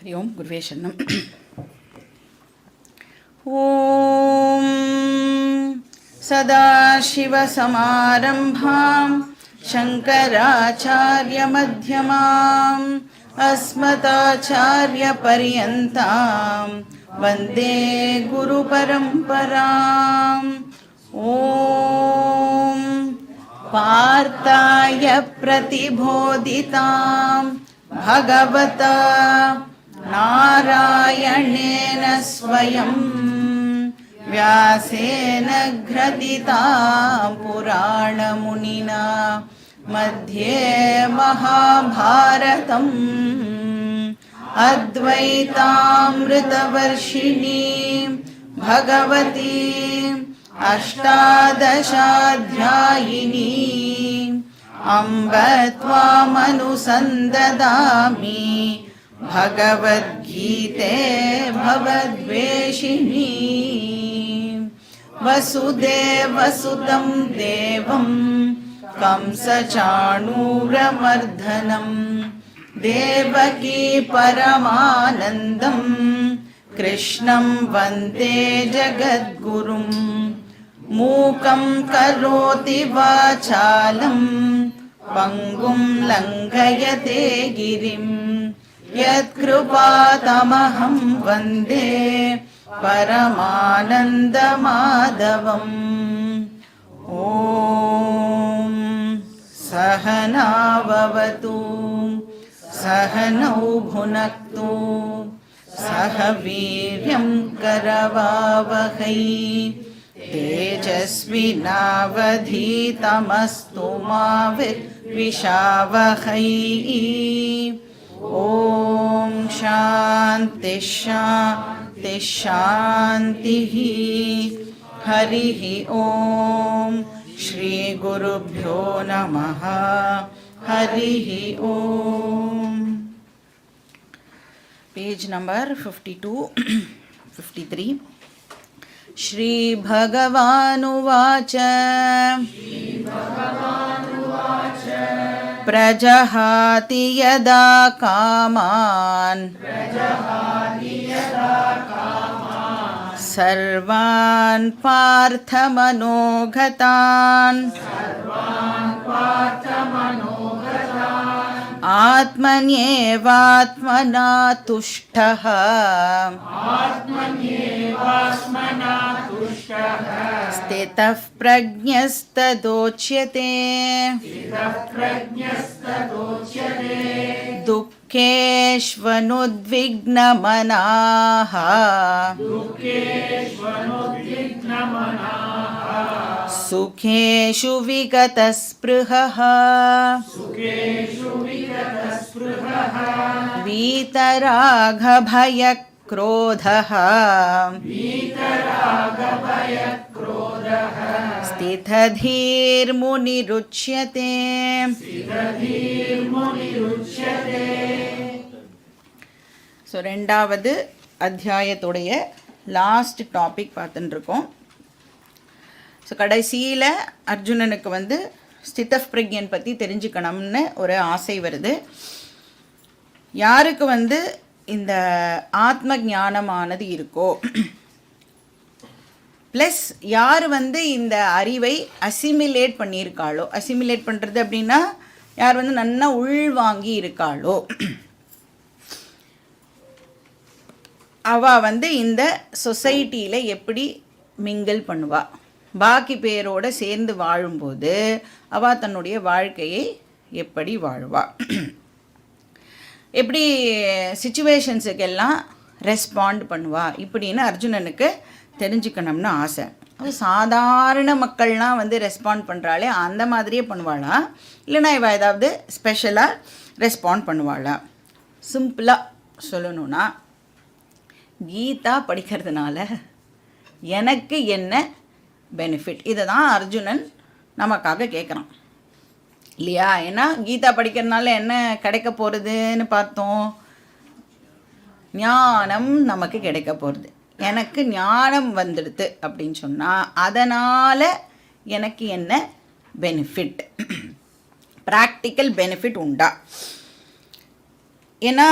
हरि ओम गुरुवे शरणम। ओम सदाशिवसमारम्भां शङ्कराचार्यमध्यमाम् अस्मदाचार्यपर्यन्तां वन्दे गुरुपरम्पराम्। ओम पार्थाय प्रतिबोधितां भगवता नारायणेन स्वयं व्यासेन ग्रथितां पुराणमुनिना मध्ये महाभारतम् अद्वैतामृतवर्षिणीं भगवतीम् अष्टादशाध्यायिनीम् अम्ब त्वामनुसन्ददामि भगवद्गीते भवद्वेषिणी। वसुदेवसुतं देवं कंसचाणूरमर्दनं देवकी परमानन्दं कृष्णं वन्दे जगद्गुरुं। मूकं करोति वाचालं पङ्गुं लङ्घयते गिरिं यत्कृपातमहं वन्दे परमानन्दमाधवम्। ॐ सहना भवतु सहनौ भुनक्तु सह वीर्यं करवावहै तेजस्विनावधीतमस्तु मा विद्विषावहै। ॐ शान्ति शान्ति शान्तिः। हरिः ॐ श्री गुरुभ्यो नमः। हरिः ॐ। Page number 52-53। श्री भगवानुवाच प्रजहाति यदा कामान् सर्वान् पार्थमनोगतान् आत्मन्येवात्मना तुष्टः स्थितः प्रज्ञस्तदोच्यते दुःखेष्वनुद्विग्नमनाः सुखेषु विगतस्पृहः वीतरागभयक्रोधः स्थितधीर्मुनिरुच्यते। ஸோ ரெண்டாவது அத்தியாயத்துடைய லாஸ்ட் டாபிக் பார்த்துட்டு இருக்கோம். ஸோ கடைசியில் அர்ஜுனனுக்கு ஸ்தித பிரக்ஞன் பற்றி தெரிஞ்சுக்கணும்னு ஒரு ஆசை வருது. யாருக்கு இந்த ஆத்ம ஞானமானது இருக்கோ, ப்ளஸ் யார் இந்த அறிவை அசிமிலேட் பண்ணியிருக்காளோ, அசிமிலேட் பண்ணுறது அப்படின்னா யார் நல்லா உள்வாங்கி இருக்காளோ, அவள் இந்த சொசைட்டியில் எப்படி மிங்கிள் பண்ணுவா, பாக்கி பேரோடு சேர்ந்து வாழும்போது அவள் தன்னுடைய வாழ்க்கையை எப்படி வாழ்வா, எப்படி சிச்சுவேஷன்ஸுக்கெல்லாம் ரெஸ்பாண்ட் பண்ணுவா, இப்படின்னு அர்ஜுனனுக்கு தெரிஞ்சுக்கணும்னு ஆசை. அது சாதாரண மக்கள்லாம் ரெஸ்பாண்ட் பண்ணுறாளே அந்த மாதிரியே பண்ணுவாளா, இல்லைனா இவள் ஏதாவது ஸ்பெஷலாக ரெஸ்பாண்ட் பண்ணுவாளா? சிம்பிளாக சொல்லணுன்னா, கீதா படிக்கிறதுனால எனக்கு என்ன பெனிஃபிட், இதை தான் அர்ஜுனன் நமக்காக கேட்குறான் இல்லையா? ஏன்னா கீதா படிக்கிறதுனால என்ன கிடைக்க போகிறதுன்னு பார்த்தோம், ஞானம் நமக்கு கிடைக்க போகிறது. எனக்கு ஞானம் வந்துடுது அப்படின்னு சொன்னால் அதனால் எனக்கு என்ன பெனிஃபிட், ப்ராக்டிக்கல் பெனிஃபிட் உண்டா? ஏன்னா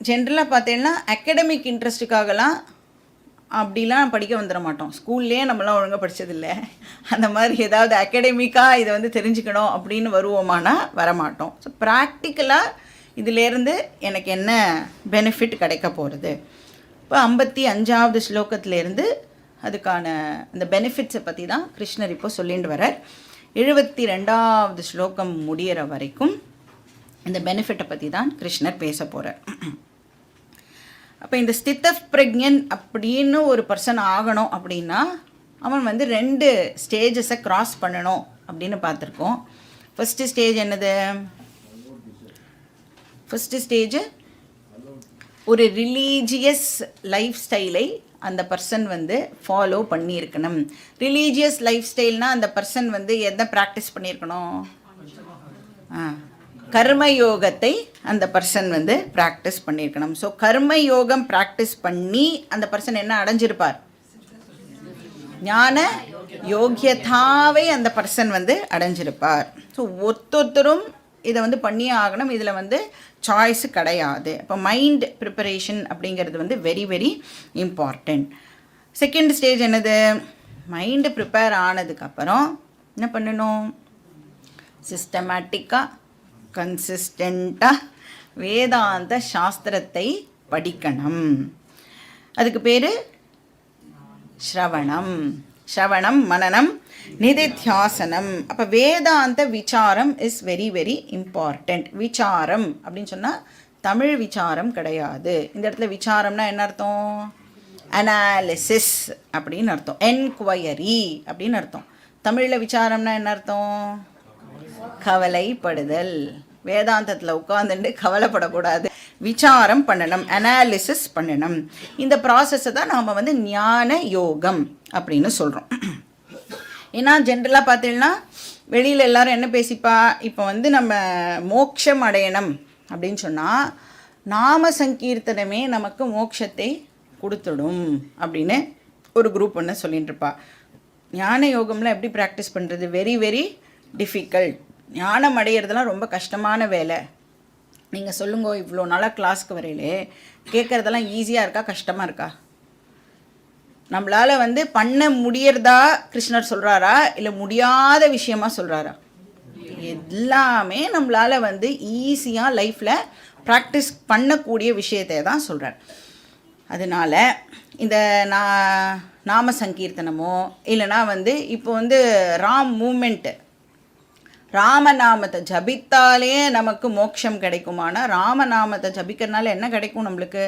ஜென்ரலாக பார்த்தீங்கன்னா அகடமிக் இன்ட்ரெஸ்ட்டுக்காகலாம் அப்படிலாம் படிக்க வந்துட மாட்டோம். ஸ்கூல்லேயே நம்மளாம் ஒழுங்காக படித்ததில்லை. அந்த மாதிரி ஏதாவது அகடமிக்காக இதை வந்து தெரிஞ்சுக்கணும் அப்படின்னு வருவோமானா வரமாட்டோம். ஸோ ப்ராக்டிக்கலாக இதிலேருந்து எனக்கு என்ன பெனிஃபிட் கிடைக்க போகிறது. இப்போ 55வது ஸ்லோகத்திலேருந்து அதுக்கான அந்த பெனிஃபிட்ஸை பற்றி தான் கிருஷ்ணர் இப்போ சொல்லிட்டு வரார். 72வது ஸ்லோகம் முடிகிற வரைக்கும் இந்த பெனிஃபிட்டை பற்றி தான் கிருஷ்ணர் பேச போகிறார். அப்போ இந்த ஸ்தித பிரக்ஞன் அப்படின்னு ஒரு பர்சன் ஆகணும் அப்படின்னா அவன் வந்து 2 ஸ்டேஜஸை க்ராஸ் பண்ணணும் அப்படின்னு பார்த்துருக்கோம். ஃபஸ்ட்டு ஸ்டேஜ் என்னது? ஃபஸ்ட்டு ஸ்டேஜு ஒரு ரிலீஜியஸ் லைஃப் ஸ்டைலை அந்த பர்சன் வந்து ஃபாலோ பண்ணியிருக்கணும். ரிலீஜியஸ் லைஃப் ஸ்டைல்னால் அந்த பர்சன் வந்து எதை ப்ராக்டிஸ் பண்ணியிருக்கணும்? கர்மயோகத்தை அந்த பர்சன் வந்து ப்ராக்டிஸ் பண்ணியிருக்கணும். ஸோ கர்மயோகம் ப்ராக்டிஸ் பண்ணி அந்த பர்சன் என்ன அடைஞ்சிருப்பார்? ஞான யோக்கியதாவை அந்த பர்சன் வந்து அடைஞ்சிருப்பார். ஸோ ஒருத்தரும் இதை வந்து பண்ணியே ஆகணும். இதில் வந்து சாய்ஸு கிடையாது. இப்போ மைண்ட் ப்ரிப்பரேஷன் அப்படிங்கிறது வந்து very very important. Second stage என்னது? மைண்டு ப்ரிப்பேர் ஆனதுக்கப்புறம் என்ன பண்ணணும்? சிஸ்டமேட்டிக்காக கன்சிஸ்டண்ட்டாக வேதாந்த சாஸ்திரத்தை படிக்கணும். அதுக்கு பேர் ஸ்ரவணம். ஸ்ரவணம், மனனம், நிதித்தியாசனம். அப்போ வேதாந்த விசாரம் இஸ் வெரி வெரி இம்பார்ட்டண்ட். விசாரம் அப்படின்னு சொன்னால் தமிழ் விசாரம் கிடையாது. இந்த இடத்துல விசாரம்னா என்ன அர்த்தம்? அனாலிசிஸ் அப்படின்னு அர்த்தம். என்கொயரி அப்படின்னு அர்த்தம். தமிழில் விசாரம்னா என்ன அர்த்தம்? கவலைப்படுதல். வேதாந்தத்தில் உட்காந்துட்டு கவலைப்படக்கூடாது, விசாரம் பண்ணணும், அனாலிசிஸ் பண்ணணும். இந்த ப்ராசஸை தான் நாம் வந்து ஞான யோகம் அப்படின்னு சொல்கிறோம். ஏன்னா ஜென்ரலாக பார்த்தீங்கன்னா வெளியில் எல்லோரும் என்ன பேசிப்பா, இப்போ வந்து நம்ம மோட்சம் அடையணும் அப்படின்னு சொன்னால் நாம சங்கீர்த்தனமே நமக்கு மோட்சத்தை கொடுத்துடும் அப்படின்னு ஒரு குரூப் ஒன்று சொல்லிகிட்டு இருப்பா. ஞான யோகம்லாம் எப்படி ப்ராக்டிஸ் பண்ணுறது? Very very difficult. ஞானம் அடையிறதுலாம் ரொம்ப கஷ்டமான வேலை. நீங்கள் சொல்லுங்க, இவ்வளோ நாளாக கிளாஸ்க்கு வரையிலே கேட்குறதெல்லாம் ஈஸியாக இருக்கா கஷ்டமாக இருக்கா? நம்மளால் வந்து பண்ண முடியறதா கிருஷ்ணர் சொல்கிறாரா இல்லை முடியாத விஷயமா சொல்கிறாரா? எல்லாமே நம்மளால் வந்து ஈஸியாக லைஃப்பில் ப்ராக்டிஸ் பண்ணக்கூடிய விஷயத்தை தான் சொல்கிறார். அதனால் இந்த நாம சங்கீர்த்தனமோ இல்லைனா வந்து இப்போ வந்து ராம் மூமெண்ட்டு, ராமநாமத்தை ஜபித்தாலே நமக்கு மோட்சம் கிடைக்குமானா ராமநாமத்தை ஜபிக்கிறதுனால என்ன கிடைக்கும்? நம்மளுக்கு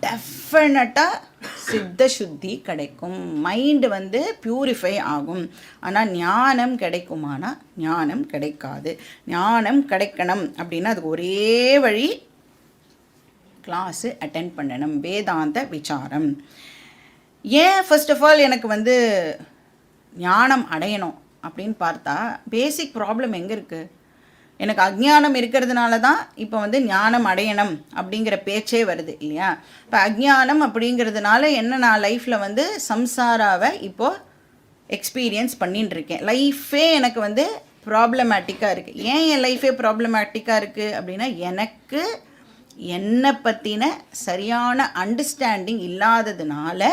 டெஃபினட்டாக சித்த சுத்தி கிடைக்கும். மைண்டு வந்து பியூரிஃபை ஆகும். ஆனால் ஞானம் கிடைக்குமானா ஞானம் கிடைக்காது. ஞானம் கிடைக்கணும் அப்படின்னா அதுக்கு ஒரே வழி கிளாஸு அட்டெண்ட் பண்ணணும், வேதாந்த விசாரம். ஏன் ஃபர்ஸ்ட் ஆஃப் ஆல் எனக்கு வந்து ஞானம் அடையணும் அப்படின்னு பார்த்தா பேசிக் ப்ராப்ளம் எங்கே இருக்குது? எனக்கு அஜ்ஞானம் இருக்கிறதுனால தான் இப்போ வந்து ஞானம் அடையணும் அப்படிங்கிற பேச்சே வருது இல்லையா? இப்போ அஜ்ஞானம் அப்படிங்கிறதுனால என்ன, நான் லைஃப்பில் வந்து சம்சாராவை இப்போது எக்ஸ்பீரியன்ஸ் பண்ணின்னு இருக்கேன். லைஃபே எனக்கு வந்து ப்ராப்ளமேட்டிக்காக இருக்குது. ஏன் என் லைஃபே ப்ராப்ளமேட்டிக்காக இருக்குது அப்படின்னா எனக்கு என்னை பற்றின சரியான அண்டர்ஸ்டாண்டிங் இல்லாததுனால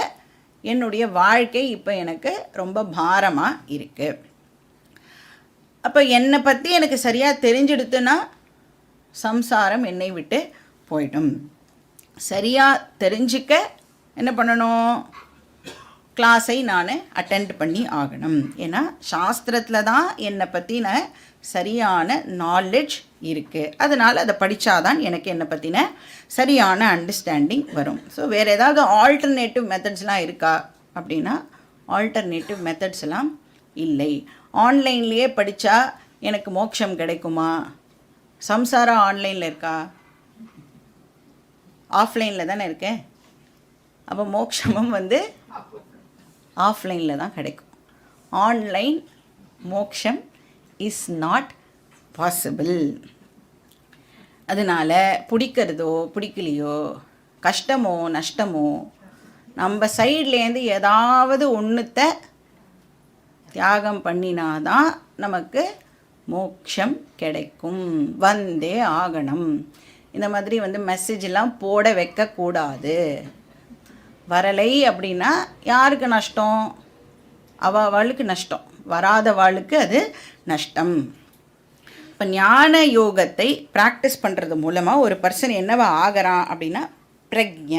என்னுடைய வாழ்க்கை இப்போ எனக்கு ரொம்ப பாரமாக இருக்குது. அப்போ என்னை பற்றி எனக்கு சரியாக தெரிஞ்செடுத்துன்னா சம்சாரம் என்னை விட்டு போயிடும். சரியாக தெரிஞ்சிக்க என்ன பண்ணணும்? கிளாஸை நான் அட்டெண்ட் பண்ணி ஆகணும். ஏன்னா சாஸ்திரத்தில் தான் என்னை பற்றின சரியான நாலெட்ஜ் இருக்குது. அதனால் அதை படித்தாதான் எனக்கு என்னை பற்றின சரியான அண்டர்ஸ்டாண்டிங் வரும். ஸோ வேறு ஏதாவது ஆல்டர்னேட்டிவ் மெத்தட்ஸ்லாம் இருக்கா அப்படின்னா ஆல்டர்னேட்டிவ் மெத்தட்ஸ் எல்லாம் இல்லை. ஆன்லைன்லேயே படித்தா எனக்கு மோட்சம் கிடைக்குமா? சம்சாரம் ஆன்லைனில் இருக்கா? ஆஃப்லைனில் தானே இருக்கேன். அப்போ மோட்சமும் வந்து ஆஃப்லைனில் தான் கிடைக்கும். ஆன்லைன் மோட்சம் இஸ் நாட் பாசிபிள். அதனால் பிடிக்கிறதோ பிடிக்கலையோ, கஷ்டமோ நஷ்டமோ, நம்ம சைட்லேருந்து ஏதாவது ஒன்றுத்தை தியாகம் பண்ணினாதான் நமக்கு மோட்சம் கிடைக்கும். வந்தே ஆகணும். இந்த மாதிரி வந்து மெசேஜெல்லாம் போட வைக்கக்கூடாது. வரலை அப்படின்னா யாருக்கு நஷ்டம்? அவளுக்கு நஷ்டம், வராதவாளுக்கு அது நஷ்டம். இப்போ ஞான யோகத்தை ப்ராக்டிஸ் பண்ணுறது மூலமாக ஒரு பர்சன் என்னவா ஆகிறான் அப்படின்னா பிரக்ஞ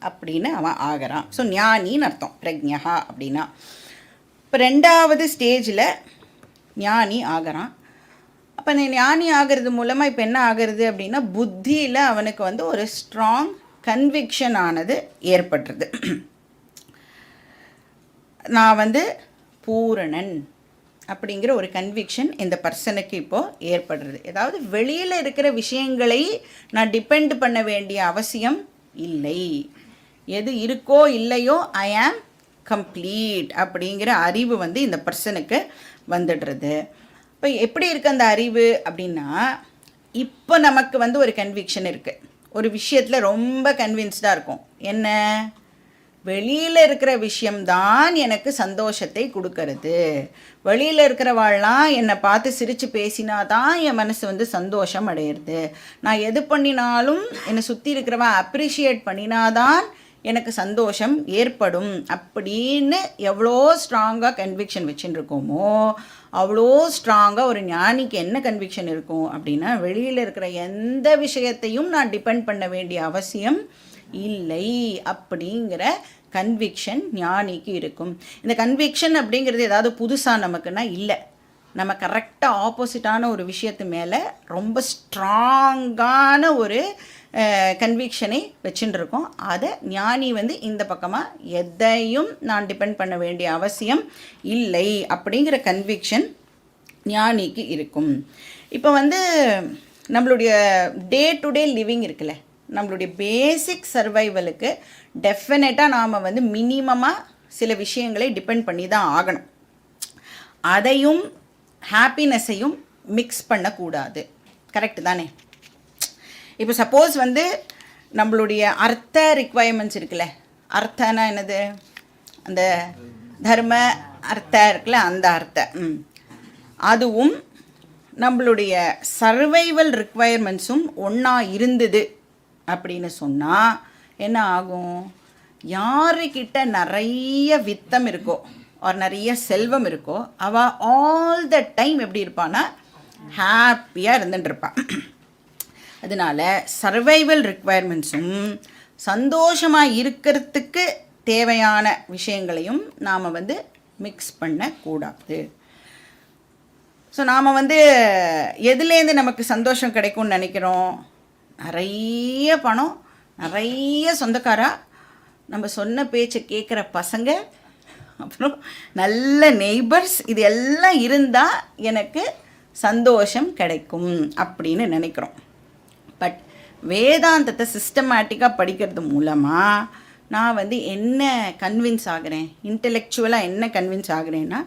அப்படின்னு அவன் ஆகிறான். ஸோ ஞானின்னு அர்த்தம் பிரக்ஞா அப்படின்னா. இப்போ 2வது ஸ்டேஜில் ஞானி ஆகிறான். அப்போ இந்த ஞானி ஆகிறது மூலமாக இப்போ என்ன ஆகிறது அப்படின்னா புத்தியில் அவனுக்கு வந்து ஒரு ஸ்ட்ராங் கன்விக்ஷன் ஆனது ஏற்பட்டுருது. நான் வந்து பூரணன் அப்படிங்கிற ஒரு கன்விக்ஷன் இந்த பர்சனுக்கு இப்போது ஏற்படுறது. ஏதாவது வெளியில் இருக்கிற விஷயங்களை நான் டிபெண்ட் பண்ண வேண்டிய அவசியம் இல்லை. எது இருக்கோ இல்லையோ ஐ ஆம் கம்ப்ளீட் அப்படிங்கிற அறிவு வந்து இந்த பர்சனுக்கு வந்துடுறது. இப்போ எப்படி இருக்குது அந்த அறிவு அப்படின்னா, இப்போ நமக்கு வந்து ஒரு கன்விக்ஷன் இருக்குது, ஒரு விஷயத்தில் ரொம்ப கன்வின்ஸ்டாக இருக்கும். என்ன? வெளியில் இருக்கிற விஷயம்தான் எனக்கு சந்தோஷத்தை கொடுக்கறது. வெளியில் இருக்கிறவாள்லாம் என்னை பார்த்து சிரித்து பேசினா தான் என் மனசு வந்து சந்தோஷம் அடையிறது. நான் எது பண்ணினாலும் என்னை சுற்றி இருக்கிறவா அப்ரிஷியேட் பண்ணினாதான் எனக்கு சந்தோஷம் ஏற்படும் அப்படின்னு எவ்வளோ ஸ்ட்ராங்காக கன்விக்ஷன் வச்சுட்டு இருக்கோமோ அவ்வளோ ஸ்ட்ராங்காக ஒரு ஞானிக்கு என்ன கன்விக்ஷன் இருக்கும் அப்படின்னா, வெளியில் இருக்கிற எந்த விஷயத்தையும் நான் டிபெண்ட் பண்ண வேண்டிய அவசியம் இல்லை அப்படிங்கிற கன்விக்ஷன் ஞானிக்கு இருக்கும். இந்த கன்விக்ஷன் அப்படிங்கிறது ஏதாவது புதுசாக நமக்குன்னா இல்லை. நம்ம கரெக்டாக ஆப்போசிட்டான ஒரு விஷயத்து மேலே ரொம்ப ஸ்ட்ராங்கான ஒரு கன்விக்ஷனை வச்சுட்டு இருக்கோம். அதை ஞானி வந்து இந்த பக்கமாக எதையும் நான் டிபெண்ட் பண்ண வேண்டிய அவசியம் இல்லை அப்படிங்கிற கன்விக்ஷன் ஞானிக்கு இருக்கும். இப்போ வந்து நம்மளுடைய டே டு டே லிவிங் இருக்குல்ல, நம்மளுடைய பேசிக் சர்வைவலுக்கு டெஃபினட்டாக நாம் வந்து மினிமமாக சில விஷயங்களை டிபெண்ட் பண்ணி தான் ஆகணும். அதையும் ஹாப்பினஸையும் மிக்ஸ் பண்ணக்கூடாது. கரெக்டு தானே? இப்போ சப்போஸ் வந்து நம்மளுடைய அர்த்த ரிக்வயர்மெண்ட்ஸ் இருக்குல்ல, அர்த்தனா என்னது? அந்த தர்ம அர்த்த இருக்குல்ல, அந்த அர்த்தம் அதுவும் நம்மளுடைய சர்வைவல் ரிக்வயர்மெண்ட்ஸும் ஒன்றா இருந்தது அப்படின்னு சொன்னால் என்ன ஆகும்? யாருக்கிட்ட நிறைய வித்தம் இருக்கோ ஒரு நிறைய செல்வம் இருக்கோ அவள் ஆல் த டைம் எப்படி இருப்பான்னா ஹாப்பியாக இருந்துட்டுருப்பாள். அதனால் சர்வைவல் ரிக்வயர்மெண்ட்ஸும் சந்தோஷமாக இருக்கிறதுக்கு தேவையான விஷயங்களையும் நாம் வந்து மிக்ஸ் பண்ணக்கூடாது. ஸோ நாம் வந்து எதுலேருந்து நமக்கு சந்தோஷம் கிடைக்கும்னு நினைக்கிறோம்? நிறைய பணம், நிறைய சொந்தக்காரா, நம்ம சொன்ன பேச்சை கேட்குற பசங்க, அப்புறம் நல்ல நெய்பர்ஸ், இது எல்லாம் இருந்தால் எனக்கு சந்தோஷம் கிடைக்கும் அப்படின்னு நினைக்கிறோம். பட் வேதாந்தத்தை சிஸ்டமேட்டிக்காக படிக்கிறது மூலமாக நான் வந்து என்ன கன்வின்ஸ் ஆகிறேன், இன்டெலெக்சுவலாக என்ன கன்வின்ஸ் ஆகிறேன்னா,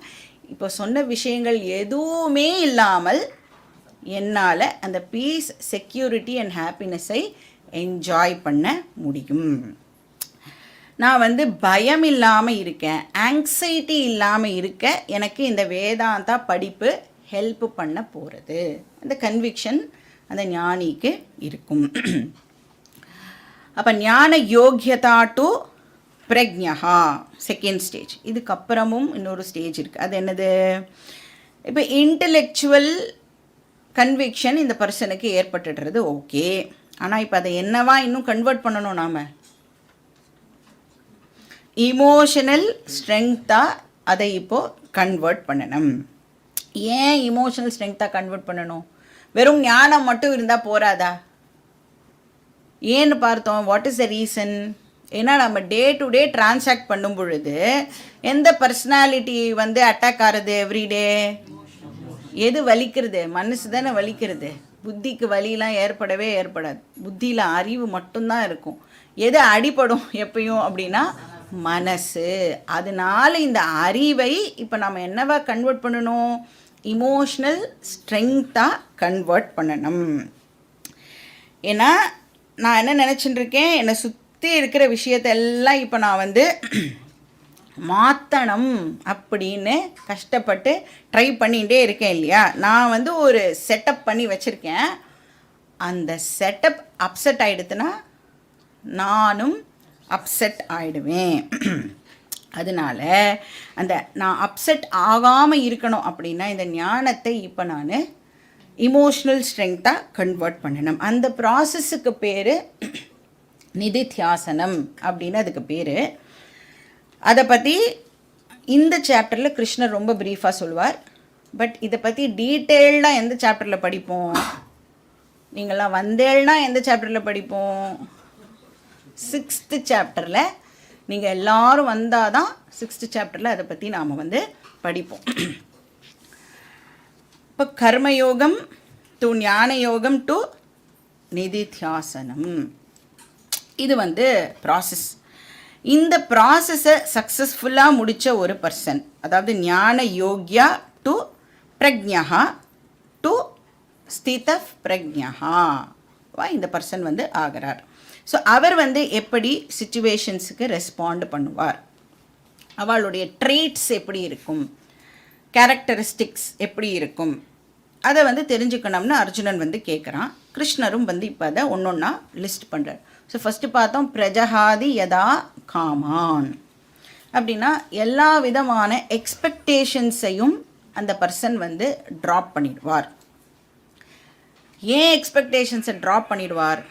இப்போ சொன்ன விஷயங்கள் எதுவுமே இல்லாமல் என்னால் அந்த பீஸ், செக்யூரிட்டி அண்ட் ஹாப்பினஸை என்ஜாய் பண்ண முடியும். நான் வந்து பயம் இல்லாமல் இருக்கேன், ஆங்ஸைட்டி இல்லாமல் இருக்க எனக்கு இந்த வேதாந்தா படிப்பு ஹெல்ப் பண்ண போகிறது. அந்த கன்விக்ஷன் அந்த ஞானிக்கு இருக்கும். அப்போ ஞான யோக்கியதா டு பிரக்ஞா செகண்ட் ஸ்டேஜ். இதுக்கப்புறமும் இன்னொரு ஸ்டேஜ் இருக்குது. அது என்னது? இப்போ இன்டெலெக்சுவல் கன்விக்ஷன் இந்த பர்சனுக்கு ஏற்பட்டுடுறது ஓகே. ஆனால் இப்போ அதை என்னவா இன்னும் கன்வெர்ட் பண்ணணும்? நாம் இமோஷனல் ஸ்ட்ரெங்க்த்தாக அதை இப்போது கன்வெர்ட் பண்ணணும். ஏன் இமோஷனல் ஸ்ட்ரெங்க்த்தாக கன்வெர்ட் பண்ணணும்? வெறும் ஞானம் மட்டும் இருந்தால் போராதா? ஏன்னு பார்த்தோம். What is the reason? ஏன்னா நம்ம டே டு டே டிரான்சாக்ட் பண்ணும் பொழுது எந்த பர்சனாலிட்டி வந்து அட்டாக் ஆகிறது எவ்ரிடே? எது வலிக்கிறது? மனசு தானே வலிக்கிறது. புத்திக்கு வலியெலாம் ஏற்படாது. புத்தியில் அறிவு மட்டும்தான் இருக்கும். எது அடிப்படும் எப்பயும் அப்படின்னா மனசு. அதனால இந்த அறிவை இப்போ நம்ம என்னவா கன்வெர்ட் பண்ணணும்? இமோஷ்னல் ஸ்ட்ரெங்க்த்தாக கன்வெர்ட் பண்ணணும். ஏன்னா நான் என்ன நினச்சிட்டு இருக்கேன், என்னை சுற்றி இருக்கிற விஷயத்தெல்லாம் இப்போ நான் வந்து மாற்றணும் அப்படின்னு கஷ்டப்பட்டு ட்ரை பண்ணிகிட்டே இருக்கேன் இல்லையா? நான் வந்து ஒரு செட்டப் பண்ணி வச்சுருக்கேன். அந்த செட்டப் அப்செட் ஆகிடுதுன்னா நானும் அப்செட் ஆகிடுவேன். அதனால் அந்த நான் அப்செட் ஆகாமல் இருக்கணும் அப்படின்னா இந்த ஞானத்தை இப்போ நான் இமோஷ்னல் ஸ்ட்ரெங்க்த்தாக கன்வெர்ட் பண்ணணும். அந்த ப்ராசஸுக்கு பேர் நிதித்தியாசனம் அப்படின்னு அதுக்கு பேர். அதை பற்றி இந்த சாப்டரில் கிருஷ்ணர் ரொம்ப ப்ரீஃபாக சொல்லுவார். பட் இதை பற்றி டீட்டெயில்டாக எந்த சாப்டரில் படிப்போம்? நீங்களாம் வந்தேன்னா எந்த சாப்டரில் படிப்போம்? 6th சாப்டரில். நீங்கள் எல்லோரும் வந்தால் தான் 6th சாப்டரில் அதை பற்றி நாம் வந்து படிப்போம். இப்போ கர்மயோகம் டு ஞான யோகம் டு நிதித்தியாசனம், இது வந்து ப்ராசஸ். இந்த ப்ராசஸை சக்ஸஸ்ஃபுல்லாக முடித்த ஒரு பர்சன், அதாவது ஞான யோக்யா டு பிரக்ஞா டு ஸ்தித பிரக்ஞா இந்த பர்சன் வந்து ஆகிறார். ஸோ அவர் வந்து எப்படி சிச்சுவேஷன்ஸுக்கு ரெஸ்பாண்ட் பண்ணுவார், அவளுடைய ட்ரேட்ஸ் எப்படி இருக்கும், கேரக்டரிஸ்டிக்ஸ் எப்படி இருக்கும், அதை வந்து தெரிஞ்சுக்கணும்னு அர்ஜுனன் வந்து கேட்குறான். கிருஷ்ணரும் வந்து இப்போ அதை ஒன்று ஒன்றா லிஸ்ட் பண்ணுறார். ஸோ ஃபஸ்ட்டு பார்த்தோம் பிரஜஹாதி யதா காமான் அப்படின்னா எல்லா விதமான எக்ஸ்பெக்டேஷன்ஸையும் அந்த பர்சன் வந்து ட்ராப் பண்ணிடுவார். ஏன் எக்ஸ்பெக்டேஷன்ஸை ட்ராப் பண்ணிடுவார்?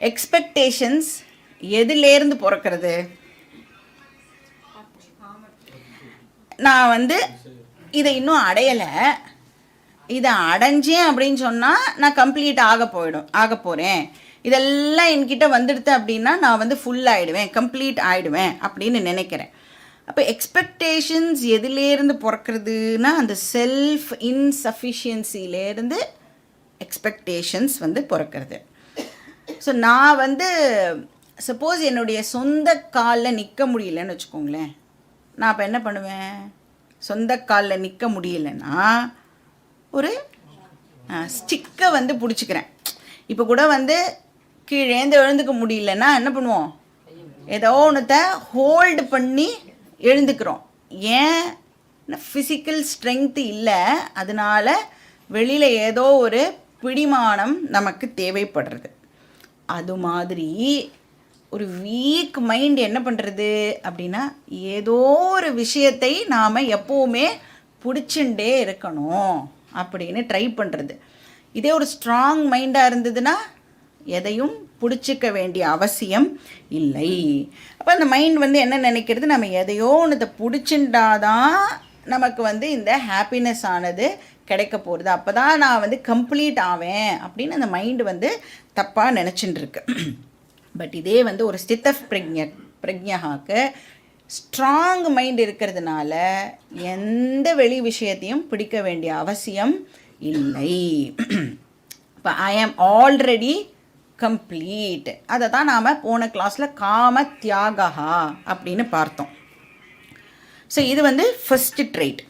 எக்ஸ்பெக்டேஷன்ஸ் எதுலேருந்து பிறக்கிறது? நான் வந்து இதை இன்னும் அடையலை, இதை அடைஞ்சேன் அப்படின்னு சொன்னால் நான் கம்ப்ளீட் ஆக போகிறேன், இதெல்லாம் என்கிட்ட வந்துடுது அப்படின்னா நான் வந்து ஃபுல் ஆகிடுவேன், கம்ப்ளீட் ஆகிடுவேன் அப்படின்னு நினைக்கிறேன். அப்போ எக்ஸ்பெக்டேஷன்ஸ் எதுலேருந்து பிறக்கிறதுனா அந்த செல்ஃப் இன்சஃபிஷியன்சிலேருந்து எக்ஸ்பெக்டேஷன்ஸ் வந்து பிறக்கிறது. ஸோ நான் வந்து சப்போஸ் என்னுடைய சொந்த காலில் நிற்க முடியலன்னு வச்சுக்கோங்களேன், நான் அப்போ என்ன பண்ணுவேன்? சொந்த காலில் நிற்க முடியலன்னா ஒரு ஸ்டிக்கை வந்து பிடிச்சிக்கிறேன். இப்போ கூட வந்து கீழேந்து எழுந்துக்க முடியலன்னா என்ன பண்ணுவோம்? ஏதோ ஒன்றத்தை ஹோல்டு பண்ணி எழுந்துக்கிறோம். ஏன்? ஃபிசிக்கல் ஸ்ட்ரென்த்து இல்லை, அதனால் வெளியில் ஏதோ ஒரு பிடிமானம் நமக்கு தேவைப்படுறது. அது மாதிரி ஒரு வீக் மைண்ட் என்ன பண்ணுறது அப்படின்னா ஏதோ ஒரு விஷயத்தை நாம் எப்போவுமே பிடிச்சுட்டே இருக்கணும் அப்படின்னு ட்ரை பண்ணுறது. இதே ஒரு ஸ்ட்ராங் மைண்டாக இருந்ததுன்னா எதையும் பிடிச்சிக்க வேண்டிய அவசியம் இல்லை. அப்போ அந்த மைண்ட் வந்து என்ன நினைக்கிறது, நம்ம எதையோ ஒன்று பிடிச்சிட்டாதான் நமக்கு வந்து இந்த ஹாப்பினஸ் ஆனது கிடைக்க போகிறது, அப்போ தான் நான் வந்து கம்ப்ளீட் ஆவேன் அப்படின்னு அந்த மைண்டு வந்து தப்பாக நினச்சிட்டு இருக்கு. பட் இதே வந்து ஒரு ஸ்தித பிரக்ஞாக்கு ஸ்ட்ராங் மைண்ட் இருக்கிறதுனால எந்த வெளி விஷயத்தையும் பிடிக்க வேண்டிய அவசியம் இல்லை. இப்போ ஐ ஆம் ஆல்ரெடி கம்ப்ளீட், அதை தான் நாம் போன கிளாஸில் காம தியாகா அப்படின்னு பார்த்தோம். ஸோ இது வந்து ஃபஸ்ட்டு ட்ரைட்.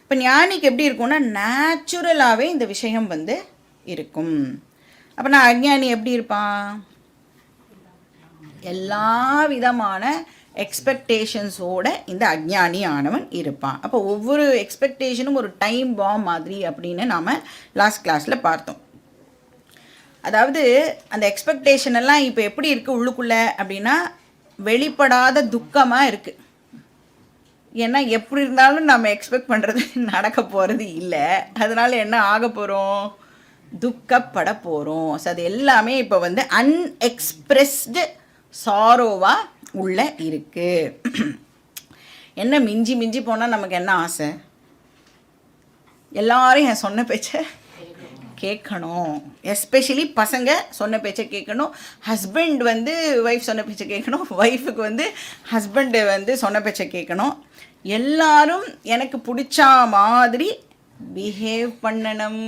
இப்போ ஞானிக்கு எப்படி இருக்கும்னா நேச்சுரலாகவே இந்த விஷயம் வந்து இருக்கும். அப்போ நான் அஞ்ஞானி எப்படி இருப்பான்? எல்லா விதமான எக்ஸ்பெக்டேஷன்ஸோட இந்த அஞ்ஞானி ஆனவன் இருப்பான். அப்போ ஒவ்வொரு எக்ஸ்பெக்டேஷனும் ஒரு டைம் பாம் மாதிரி அப்படின்னு நாம் லாஸ்ட் கிளாஸில் பார்த்தோம். அதாவது அந்த எக்ஸ்பெக்டேஷன் எல்லாம் இப்போ எப்படி இருக்குது உள்ளுக்குள்ளே அப்படின்னா வெளிப்படாத துக்கமாக இருக்குது. ஏன்னா எப்படி இருந்தாலும் நம்ம எக்ஸ்பெக்ட் பண்ணுறது நடக்க போகிறது இல்லை, அதனால் என்ன ஆக போகிறோம்? துக்கப்பட போகிறோம். ஸோ அது எல்லாமே இப்போ வந்து அன்எக்ஸ்பிரஸ்டு சாரோவாக உள்ளே இருக்குது. என்ன மிஞ்சி மிஞ்சி போனால் நமக்கு என்ன ஆசை? எல்லாரும் என் சொன்ன பேச்சை கேட்கணும், எஸ்பெஷலி பசங்க சொன்ன பேச்சை கேட்கணும், ஹஸ்பண்ட் வந்து ஒய்ஃப் சொன்ன பேச்சை கேட்கணும், ஒய்ஃபுக்கு வந்து ஹஸ்பண்டு வந்து சொன்ன பேச்சை கேட்கணும். எல்லாரும் எனக்கு பிடிச்சா மாதிரி பிஹேவ் பண்ணணும்.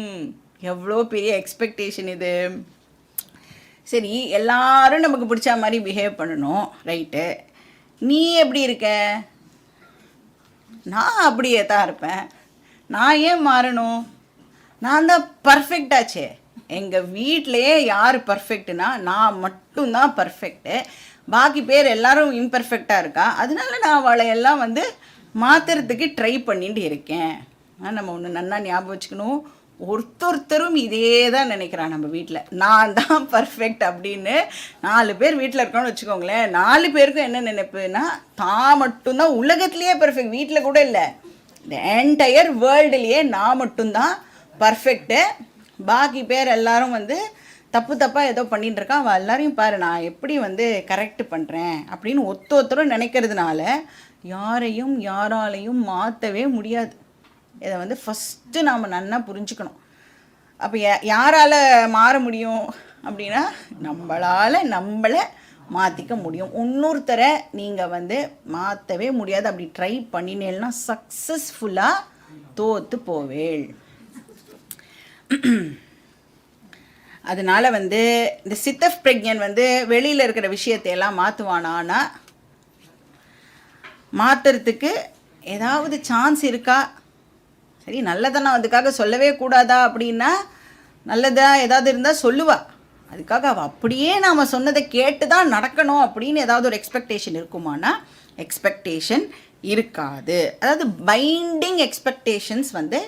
எவ்வளோ பெரிய எக்ஸ்பெக்டேஷன் இது. சரி, எல்லாரும் நமக்கு பிடிச்ச மாதிரி பிஹேவ் பண்ணணும், ரைட்டு. நீ எப்படி இருக்க? நான் அப்படியே தான் இருப்பேன், நான் ஏன் மாறணும்? நான் தான் பர்ஃபெக்டாச்சே. எங்கள் வீட்டிலையே யார் பர்ஃபெக்ட்னா நான் மட்டும்தான் பர்ஃபெக்ட்டு, பாக்கி பேர் எல்லோரும் இம்பர்ஃபெக்டாக இருக்கா, அதனால நான் அவளை எல்லாம் வந்து மாற்றுறதுக்கு ட்ரை பண்ணிட்டு இருக்கேன். நம்ம ஒன்று நல்லா ஞாபகம் வச்சுக்கணும், ஒருத்தரும் இதே தான் நினைக்கிறான் நம்ம வீட்டில், நான் தான் பர்ஃபெக்ட் அப்படின்னு. 4 பேர் வீட்டில் இருக்கோன்னு வச்சுக்கோங்களேன், 4 பேருக்கும் என்ன நினைப்புனா தான் மட்டும்தான் உலகத்துலேயே பர்ஃபெக்ட். வீட்டில் கூட இல்லை, இந்த என்டையர் வேர்ல்டுலேயே நான் மட்டும்தான் பர்ஃபெக்ட்டு. பாக்கி பேர் எல்லாரும் வந்து தப்பாக ஏதோ பண்ணிட்டு இருக்கான், அவள் எல்லாரையும் பாரு நான் எப்படி வந்து கரெக்ட் பண்ணுறேன் அப்படின்னு ஒருத்தரும் நினைக்கிறதுனால யாராலையும் மாற்றவே முடியாது. இதை வந்து ஃபஸ்ட்டு நாம் நல்லா புரிஞ்சுக்கணும். அப்போ யாரால் மாற முடியும் அப்படின்னா நம்மளை மாற்றிக்க முடியும். இன்னொருத்தரை நீங்கள் வந்து மாற்றவே முடியாது. அப்படி ட்ரை பண்ணினேன்னா சக்ஸஸ்ஃபுல்லாக தோற்று போவேள். அதனால் வந்து இந்த சித்தப் பிரக்ஞன் வந்து வெளியில் இருக்கிற விஷயத்தையெல்லாம் மாற்றுவானான்னா மாற்றுறதுக்கு ஏதாவது சான்ஸ் இருக்கா? சரி, நல்லதை நான் அதுக்காக சொல்லவே கூடாதா அப்படின்னா நல்லதா ஏதாவது இருந்தால் சொல்லுவா. அதுக்காக அவள் அப்படியே நாம் சொன்னதை கேட்டு தான் நடக்கணும் அப்படின்னு ஏதாவது ஒரு எக்ஸ்பெக்டேஷன் இருக்குமானா எக்ஸ்பெக்டேஷன் இருக்காது. அதாவது பைண்டிங் எக்ஸ்பெக்டேஷன்ஸ் வந்து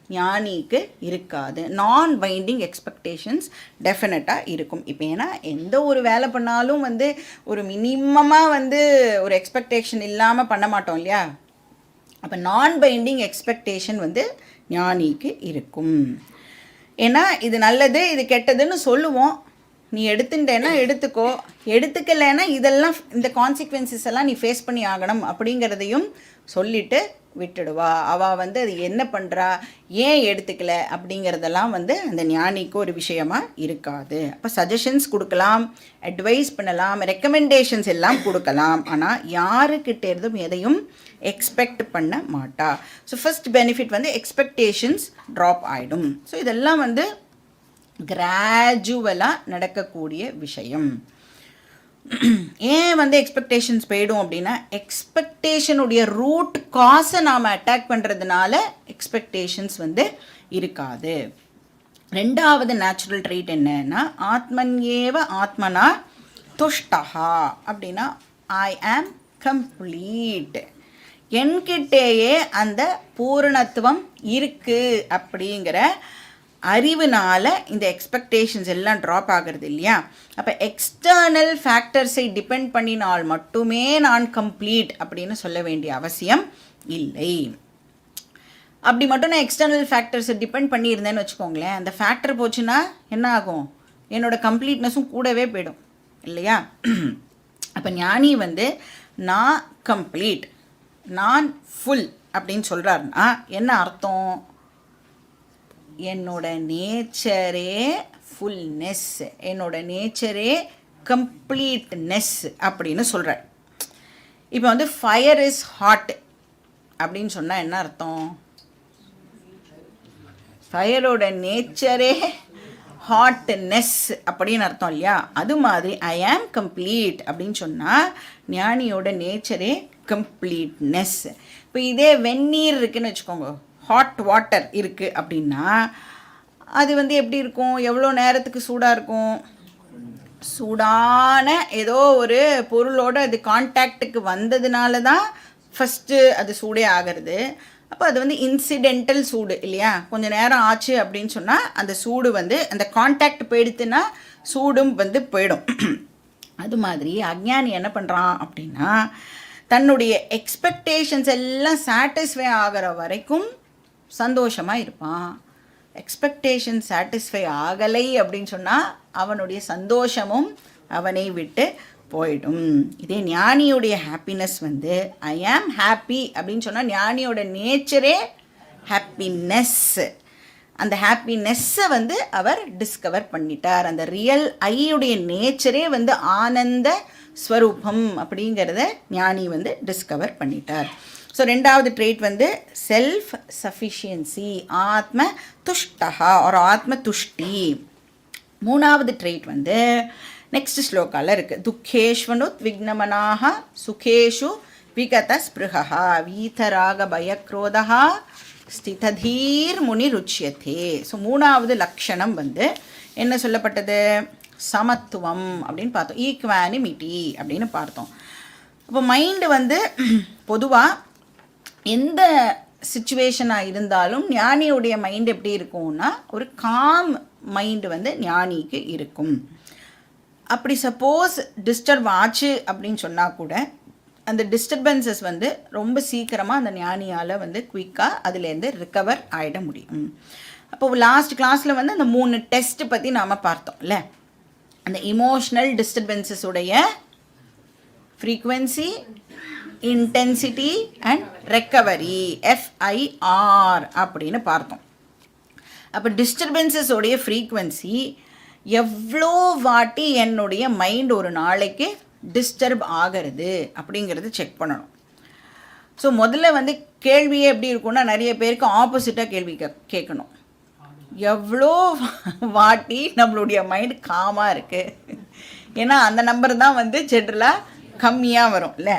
ஞானிக்கு இருக்காது. நான் பைண்டிங் எக்ஸ்பெக்டேஷன்ஸ் டெஃபினட்டாக இருக்கும். இப்போ ஏன்னா எந்த ஒரு வேலை பண்ணாலும் வந்து ஒரு மினிமமாக வந்து ஒரு எக்ஸ்பெக்டேஷன் இல்லாமல் பண்ண மாட்டோம் இல்லையா? அப்போ நான் பைண்டிங் எக்ஸ்பெக்டேஷன் வந்து ஞானிக்கு இருக்கும். ஏன்னா இது நல்லது இது கெட்டதுன்னு சொல்லுவோம், நீ எடுத்துட்டேன்னா எடுத்துக்கோ, எடுத்துக்கலைன்னா இதெல்லாம் இந்த கான்சிக்வன்சஸ் எல்லாம் நீ ஃபேஸ் பண்ணி ஆகணும் அப்படிங்கிறதையும் சொல்லிவிட்டு விட்டுடுவா. அவள் வந்து அது என்ன பண்ணுறா, ஏன் எடுத்துக்கல அப்படிங்கிறதெல்லாம் வந்து அந்த ஞானிக்கு ஒரு விஷயமா இருக்காது. அப்போ சஜஷன்ஸ் கொடுக்கலாம், அட்வைஸ் பண்ணலாம், ரெக்கமெண்டேஷன்ஸ் எல்லாம் கொடுக்கலாம், ஆனால் யாருக்கிட்ட இருந்தும் எதையும் எக்ஸ்பெக்ட் பண்ண மாட்டா. ஸோ ஃபர்ஸ்ட் பெனிஃபிட் வந்து எக்ஸ்பெக்டேஷன்ஸ் ட்ராப் ஆகிடும். ஸோ இதெல்லாம் வந்து கிராஜுவலாக நடக்கக்கூடிய விஷயம். ஏன் வந்து எக்ஸ்பெக்டேஷன்ஸ் போயிடும் அப்படின்னா எக்ஸ்பெக்டேஷனுடைய ரூட் காசை நாம் அட்டாக் பண்ணுறதுனால எக்ஸ்பெக்டேஷன்ஸ் வந்து இருக்காது. ரெண்டாவது நேச்சுரல் ட்ரீட் என்னன்னா ஆத்மன்யேவ ஆத்மனா துஷ்டஹா அப்படின்னா ஐ ஆம் கம்ப்ளீட், என்கிட்டேயே அந்த பூரணத்துவம் இருக்குது அப்படிங்கிற அறிவுனால இந்த எக்ஸ்பெக்டேஷன்ஸ் எல்லாம் ட்ராப் ஆகிறது இல்லையா? அப்போ எக்ஸ்டர்னல் ஃபேக்டர்ஸை டிபெண்ட் பண்ணினால் மட்டுமே நான் கம்ப்ளீட் அப்படின்னு சொல்ல வேண்டிய அவசியம் இல்லை. அப்படி மட்டும் நான் எக்ஸ்டர்னல் ஃபேக்டர்ஸை டிபெண்ட் பண்ணியிருந்தேன்னு வச்சுக்கோங்களேன், அந்த ஃபேக்டர் போச்சுன்னா என்ன ஆகும், என்னோடய கம்ப்ளீட்னஸும் கூடவே போயிடும் இல்லையா? அப்போ ஞானி வந்து நான் கம்ப்ளீட், நான் ஃபுல் அப்படின்னு சொல்கிறாருன்னா என்ன அர்த்தம்? என்னோட நேச்சரே ஃபுல்னஸ், என்னோட நேச்சரே கம்ப்ளீட்னஸ் அப்படின்னு சொல்கிறார். இப்போ வந்து ஃபயர் இஸ் ஹாட் அப்படின்னு சொன்னால் என்ன அர்த்தம்? ஃபயரோட நேச்சரே ஹாட்னஸ் அப்படின்னு அர்த்தம் இல்லையா? அது மாதிரி ஐ ஆம் கம்ப்ளீட் அப்படின்னு சொன்னால் ஞானியோட நேச்சரே கம்ப்ளீட்னஸ். இப்போ இதே வெந்நீர் இருக்குதுன்னு வச்சுக்கோங்க, ஹாட் வாட்டர் இருக்குது அப்படின்னா அது வந்து எப்படி இருக்கும், எவ்வளோ நேரத்துக்கு சூடாக இருக்கும்? சூடான ஏதோ ஒரு பொருளோடு அது கான்டாக்டுக்கு வந்ததுனால தான் ஃபஸ்ட்டு அது சூடே ஆகிறது. அப்போ அது வந்து இன்சிடென்டல் சூடு இல்லையா? கொஞ்சம் நேரம் ஆச்சு அப்படின்னு சொன்னால் அந்த சூடு வந்து அந்த கான்டாக்ட் போயிடுத்துன்னா சூடும் வந்து போயிடும். அது மாதிரி அஞ்ஞானி என்ன பண்ணுறான் அப்படின்னா தன்னுடைய எக்ஸ்பெக்டேஷன்ஸ் எல்லாம் சாட்டிஸ்ஃபை ஆகிற வரைக்கும் சந்தோஷமாக இருப்பான். எக்ஸ்பெக்டேஷன் சாட்டிஸ்ஃபை ஆகலை அப்படின்னு சொன்னால் அவனுடைய சந்தோஷமும் அவனை விட்டு போயிடும். இதே ஞானியுடைய ஹாப்பினஸ் வந்து ஐ ஆம் ஹாப்பி அப்படின்னு சொன்னால் ஞானியோட நேச்சரே ஹாப்பினஸ். அந்த ஹாப்பினஸ்ஸை வந்து அவர் டிஸ்கவர் பண்ணிட்டார். அந்த ரியல் ஐயுடைய நேச்சரே வந்து ஆனந்த ஸ்வரூபம் அப்படிங்கிறத ஞானி வந்து டிஸ்கவர் பண்ணிட்டார். ஸோ ரெண்டாவது ட்ரேட் வந்து செல்ஃப் சஃபிஷியன்சி, ஆத்ம துஷ்டஹா ஒரு ஆத்ம துஷ்டி. மூணாவது ட்ரேட் வந்து நெக்ஸ்ட் ஸ்லோகாவில் இருக்குது. துக்கேஷ்வனுத் விக்னமனாக சுகேஷு விகத ஸ்பிருகா வீதராக பயக்ரோதா ஸ்திததீர் முனி ருச்சியத்தே. ஸோ மூணாவது லக்ஷணம் வந்து என்ன சொல்லப்பட்டது? சமத்துவம் அப்படின்னு பார்த்தோம், ஈக்வானிமிட்டி அப்படின்னு பார்த்தோம். அப்போ மைண்டு வந்து பொதுவாக எந்த சுச்சுவேஷனாக இருந்தாலும் ஞானியுடைய மைண்ட் எப்படி இருக்கும்னா ஒரு காம் மைண்டு வந்து ஞானிக்கு இருக்கும். அப்படி சப்போஸ் டிஸ்டர்ப் ஆச்சு அப்படின்னு சொன்னால் கூட அந்த டிஸ்டர்பன்சஸ் வந்து ரொம்ப சீக்கிரமாக அந்த ஞானியால் வந்து குயிக்காக அதுலேருந்து ரிக்கவர் ஆகிட முடியும். அப்போ லாஸ்ட் கிளாஸில் வந்து அந்த 3 டெஸ்ட் பற்றி நாம் பார்த்தோம்ல. அந்த இமோஷ்னல் டிஸ்டர்பன்சஸுடைய frequency, intensity and recovery, FIR அப்படின்னு பார்த்தோம். அப்போ டிஸ்டர்பன்சஸோடைய ஃப்ரீக்குவென்சி எவ்வளோ வாட்டி என்னுடைய மைண்ட் ஒரு நாளைக்கு டிஸ்டர்ப் ஆகிறது அப்படிங்கிறது செக் பண்ணணும். ஸோ முதல்ல வந்து கேள்வியே எப்படி இருக்கும்னா நிறைய பேருக்கு ஆப்போசிட்டாக கேள்வி கேட்கணும். எவ்வளோ வாட்டி நம்மளுடைய மைண்ட் காமாக இருக்குது, ஏன்னா அந்த நம்பர் தான் வந்து ஜென்ரலாக கம்மியாக வரும் இல்லை.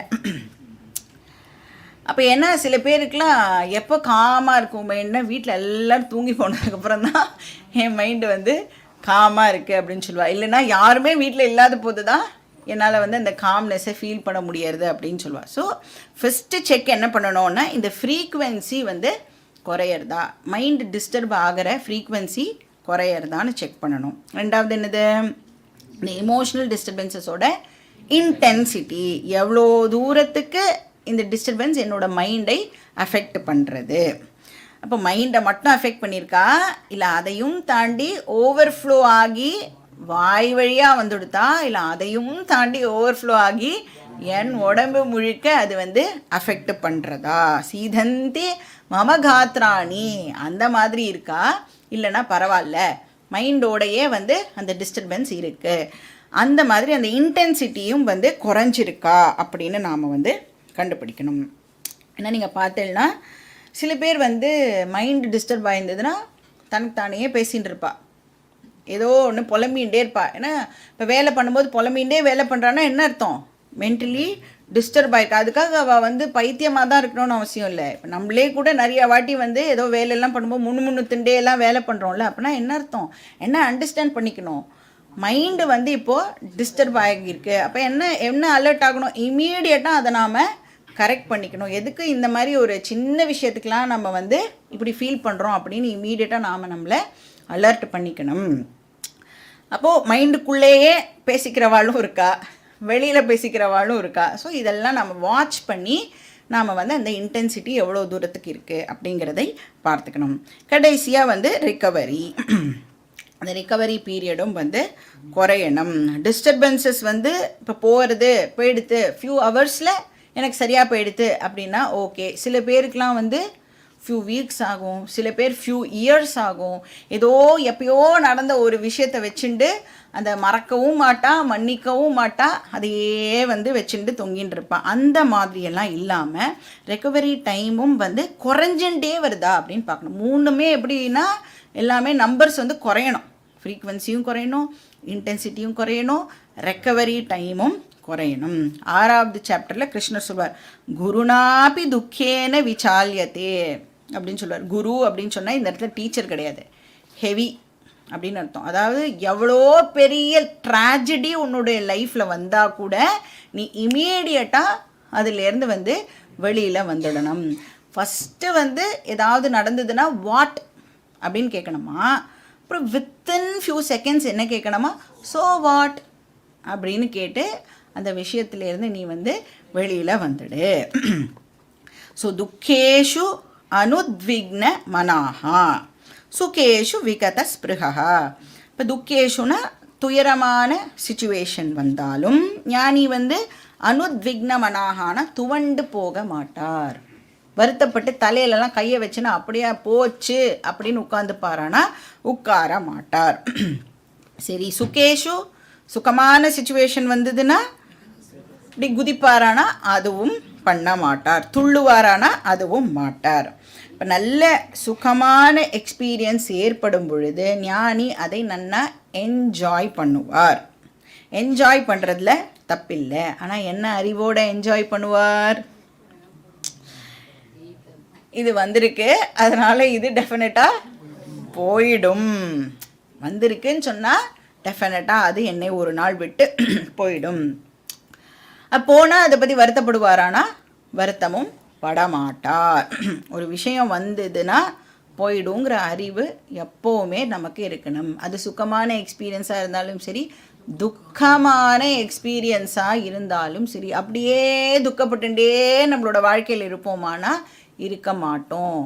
அப்போ என்ன சில பேருக்குலாம் எப்போ காமாக இருக்கும் மைண்ட்னா வீட்டில் எல்லோரும் தூங்கி போனதுக்கப்புறம் தான் என் மைண்டு வந்து காமாக இருக்குது அப்படின்னு சொல்லுவாள். இல்லைன்னா யாருமே வீட்டில் இல்லாத போது தான் என்னால் வந்து அந்த காம்னஸை ஃபீல் பண்ண முடியாது அப்படின்னு சொல்லுவாள். ஸோ ஃபஸ்ட்டு செக் என்ன பண்ணணும்னா இந்த ஃப்ரீக்குவென்சி வந்து குறையிறதா, மைண்டு டிஸ்டர்ப் ஆகிற ஃப்ரீக்குவென்சி குறையிறதான்னு செக் பண்ணணும். ரெண்டாவது என்னது, இந்த இமோஷ்னல் டிஸ்டர்பன்சஸோட இன்டென்சிட்டி, எவ்வளோ தூரத்துக்கு இந்த டிஸ்டர்பன்ஸ் என்னோடய மைண்டை அஃபெக்ட் பண்ணுறது. அப்போ மைண்டை மட்டும் அஃபெக்ட் பண்ணியிருக்கா, இல்லை அதையும் தாண்டி ஓவர்ஃப்ளோ ஆகி வாய் வழியாக வந்துடுதா, இல்லை அதையும் தாண்டி ஓவர்ஃப்ளோ ஆகி என் உடம்பு முழுக்க அது வந்து அஃபெக்ட் பண்ணுறதா. சீதந்தி மமகாத்ராணி அந்த மாதிரி இருக்கா, இல்லைன்னா பரவாயில்ல மைண்டோடையே வந்து அந்த டிஸ்டர்பன்ஸ் இருக்குது, அந்த மாதிரி அந்த இன்டென்சிட்டியும் வந்து குறைஞ்சிருக்கா அப்படின்னு நாம் வந்து கண்டுபிடிக்கணும். ஏன்னா நீங்கள் பார்த்தீங்கன்னா சில பேர் வந்து மைண்டு டிஸ்டர்ப் ஆகிருந்ததுன்னா தனக்கு தானே பேசிகிட்டு இருப்பா, ஏதோ ஒன்று புலம்பிகிட்டே இருப்பா. ஏன்னா இப்போ வேலை பண்ணும்போது புலம்பிகிட்டே வேலை பண்ணுறான்னா என்ன அர்த்தம், மென்டலி டிஸ்டர்ப் ஆகிருக்கா. அதுக்காக அவள் வந்து பைத்தியமாக தான் இருக்கணும்னு அவசியம் இல்லை. இப்போ நம்மளே கூட நிறைய வாட்டி வந்து ஏதோ வேலையெல்லாம் பண்ணும்போது முன்னுத்துண்டே எல்லாம் வேலை பண்ணுறோம்ல, அப்படின்னா என்ன அர்த்தம், என்ன அண்டர்ஸ்டாண்ட் பண்ணிக்கணும், மைண்டு வந்து இப்போது டிஸ்டர்ப் ஆகியிருக்கு. அப்போ என்ன அலர்ட் ஆகணும், இமீடியட்டாக அதை நாம் கரெக்ட் பண்ணிக்கணும். எதுக்கு இந்த மாதிரி ஒரு சின்ன விஷயத்துக்கெலாம் நம்ம வந்து இப்படி ஃபீல் பண்ணுறோம் அப்படின்னு இமீடியட்டாக நாம் நம்மளை அலர்ட் பண்ணிக்கணும். அப்போது மைண்டுக்குள்ளேயே பேசிக்கிறவாளும் இருக்கா, வெளியில் பேசிக்கிறவாளும் இருக்கா. ஸோ இதெல்லாம் நம்ம வாட்ச் பண்ணி நாம் வந்து அந்த இன்டென்சிட்டி எவ்வளோ தூரத்துக்கு இருக்குது அப்படிங்கிறதை பார்த்துக்கணும். கடைசியாக வந்து ரிக்கவரி, அந்த ரிக்கவரி பீரியடும் வந்து குறையணும். டிஸ்டர்பன்சஸ் வந்து இப்போ போயிடுத்து ஃபியூ ஹவர்ஸில் எனக்கு சரியாக போயிடுது அப்படின்னா ஓகே. சில பேருக்கெலாம் வந்து ஃபியூ வீக்ஸ் ஆகும், சில பேர் ஃபியூ இயர்ஸ் ஆகும். ஏதோ எப்பயோ நடந்த ஒரு விஷயத்தை வச்சுண்டு அந்த மறக்கவும் மாட்டா, மன்னிக்கவும் மாட்டா, அதையே வந்து வச்சுட்டு தொங்கின்னு இருப்பான். அந்த மாதிரியெல்லாம் இல்லாமல் ரெக்கவரி டைமும் வந்து குறைஞ்சுட்டே வருதா அப்படின்னு பார்க்கணும். மூணுமே எப்படின்னா எல்லாமே நம்பர்ஸ் வந்து குறையணும், ஃப்ரீக்குவென்சியும் குறையணும், இன்டென்சிட்டியும் குறையணும், ரெக்கவரி டைமும் குறையணும். 6வது சாப்டரில் கிருஷ்ணர் சொல்வார், குருநாபி துக்கேன விசால்யத்தே அப்படின்னு சொல்லுவார். குரு அப்படின்னு சொன்னால் இந்த இடத்துல டீச்சர் கிடையாது, ஹெவி அப்படின்னு அர்த்தம். அதாவது எவ்வளோ பெரிய ட்ராஜடி உன்னுடைய லைஃப்பில் வந்தால் கூட நீ இமீடியட்டாக அதிலேருந்து வந்து வெளியில் வந்துடணும். ஃபஸ்ட்டு வந்து ஏதாவது நடந்ததுன்னா வாட் அப்படின்னு கேட்கணுமா, அப்புறம் வித்தின் ஃபியூ செகண்ட்ஸ் என்ன கேட்கணுமா, ஸோ வாட் அப்படின்னு கேட்டு அந்த விஷயத்துலேருந்து நீ வந்து வெளியில் வந்துடு. ஸோ துக்கேஷு அனுத்விக்ன மனாஹா சுகேஷு விகத ஸ்பிருஹா. இப்போ துக்கேஷுனா துயரமான சிச்சுவேஷன் வந்தாலும் ஞானி வந்து அனுத்விக்ன மனாஹானா துவண்டு போக மாட்டார். வருத்தப்பட்டு தலையிலலாம் கையை வச்சுன்னா அப்படியே போச்சு அப்படின்னு உட்காந்துப்பாரானா உட்கார மாட்டார். சரி, சுகேஷு சுகமான சிச்சுவேஷன் வந்ததுன்னா இப்படி குதிப்பாரானா அதுவும் பண்ண மாட்டார், துள்ளுவாரானா அதுவும் மாட்டார். இப்போ நல்ல சுகமான எக்ஸ்பீரியன்ஸ் ஏற்படும் பொழுது ஞானி அதை நன்னா என்ஜாய் பண்ணுவார். என்ஜாய் பண்ணுறதுல தப்பில்லை, ஆனால் என்ன அறிவோடு என்ஜாய் பண்ணுவார், இது வந்திருக்கு அதனால் இது டெஃபினட்டாக போயிடும், வந்திருக்குன்னு சொன்னால் டெஃபினட்டாக அது என்னை ஒரு நாள் விட்டு போயிடும். போனால் அதை பற்றி வருத்தப்படுவாரானா வருத்தமும் படமாட்டார். ஒரு விஷயம் வந்ததுன்னா போயிடுங்கிற அறிவு எப்போவுமே நமக்கு இருக்கணும். அது சுகமான எக்ஸ்பீரியன்ஸாக இருந்தாலும் சரி, துக்கமான எக்ஸ்பீரியன்ஸாக இருந்தாலும் சரி, அப்படியே துக்கப்பட்டுட்டே நம்மளோட வாழ்க்கையில் இருப்போமானா இருக்க மாட்டோம்.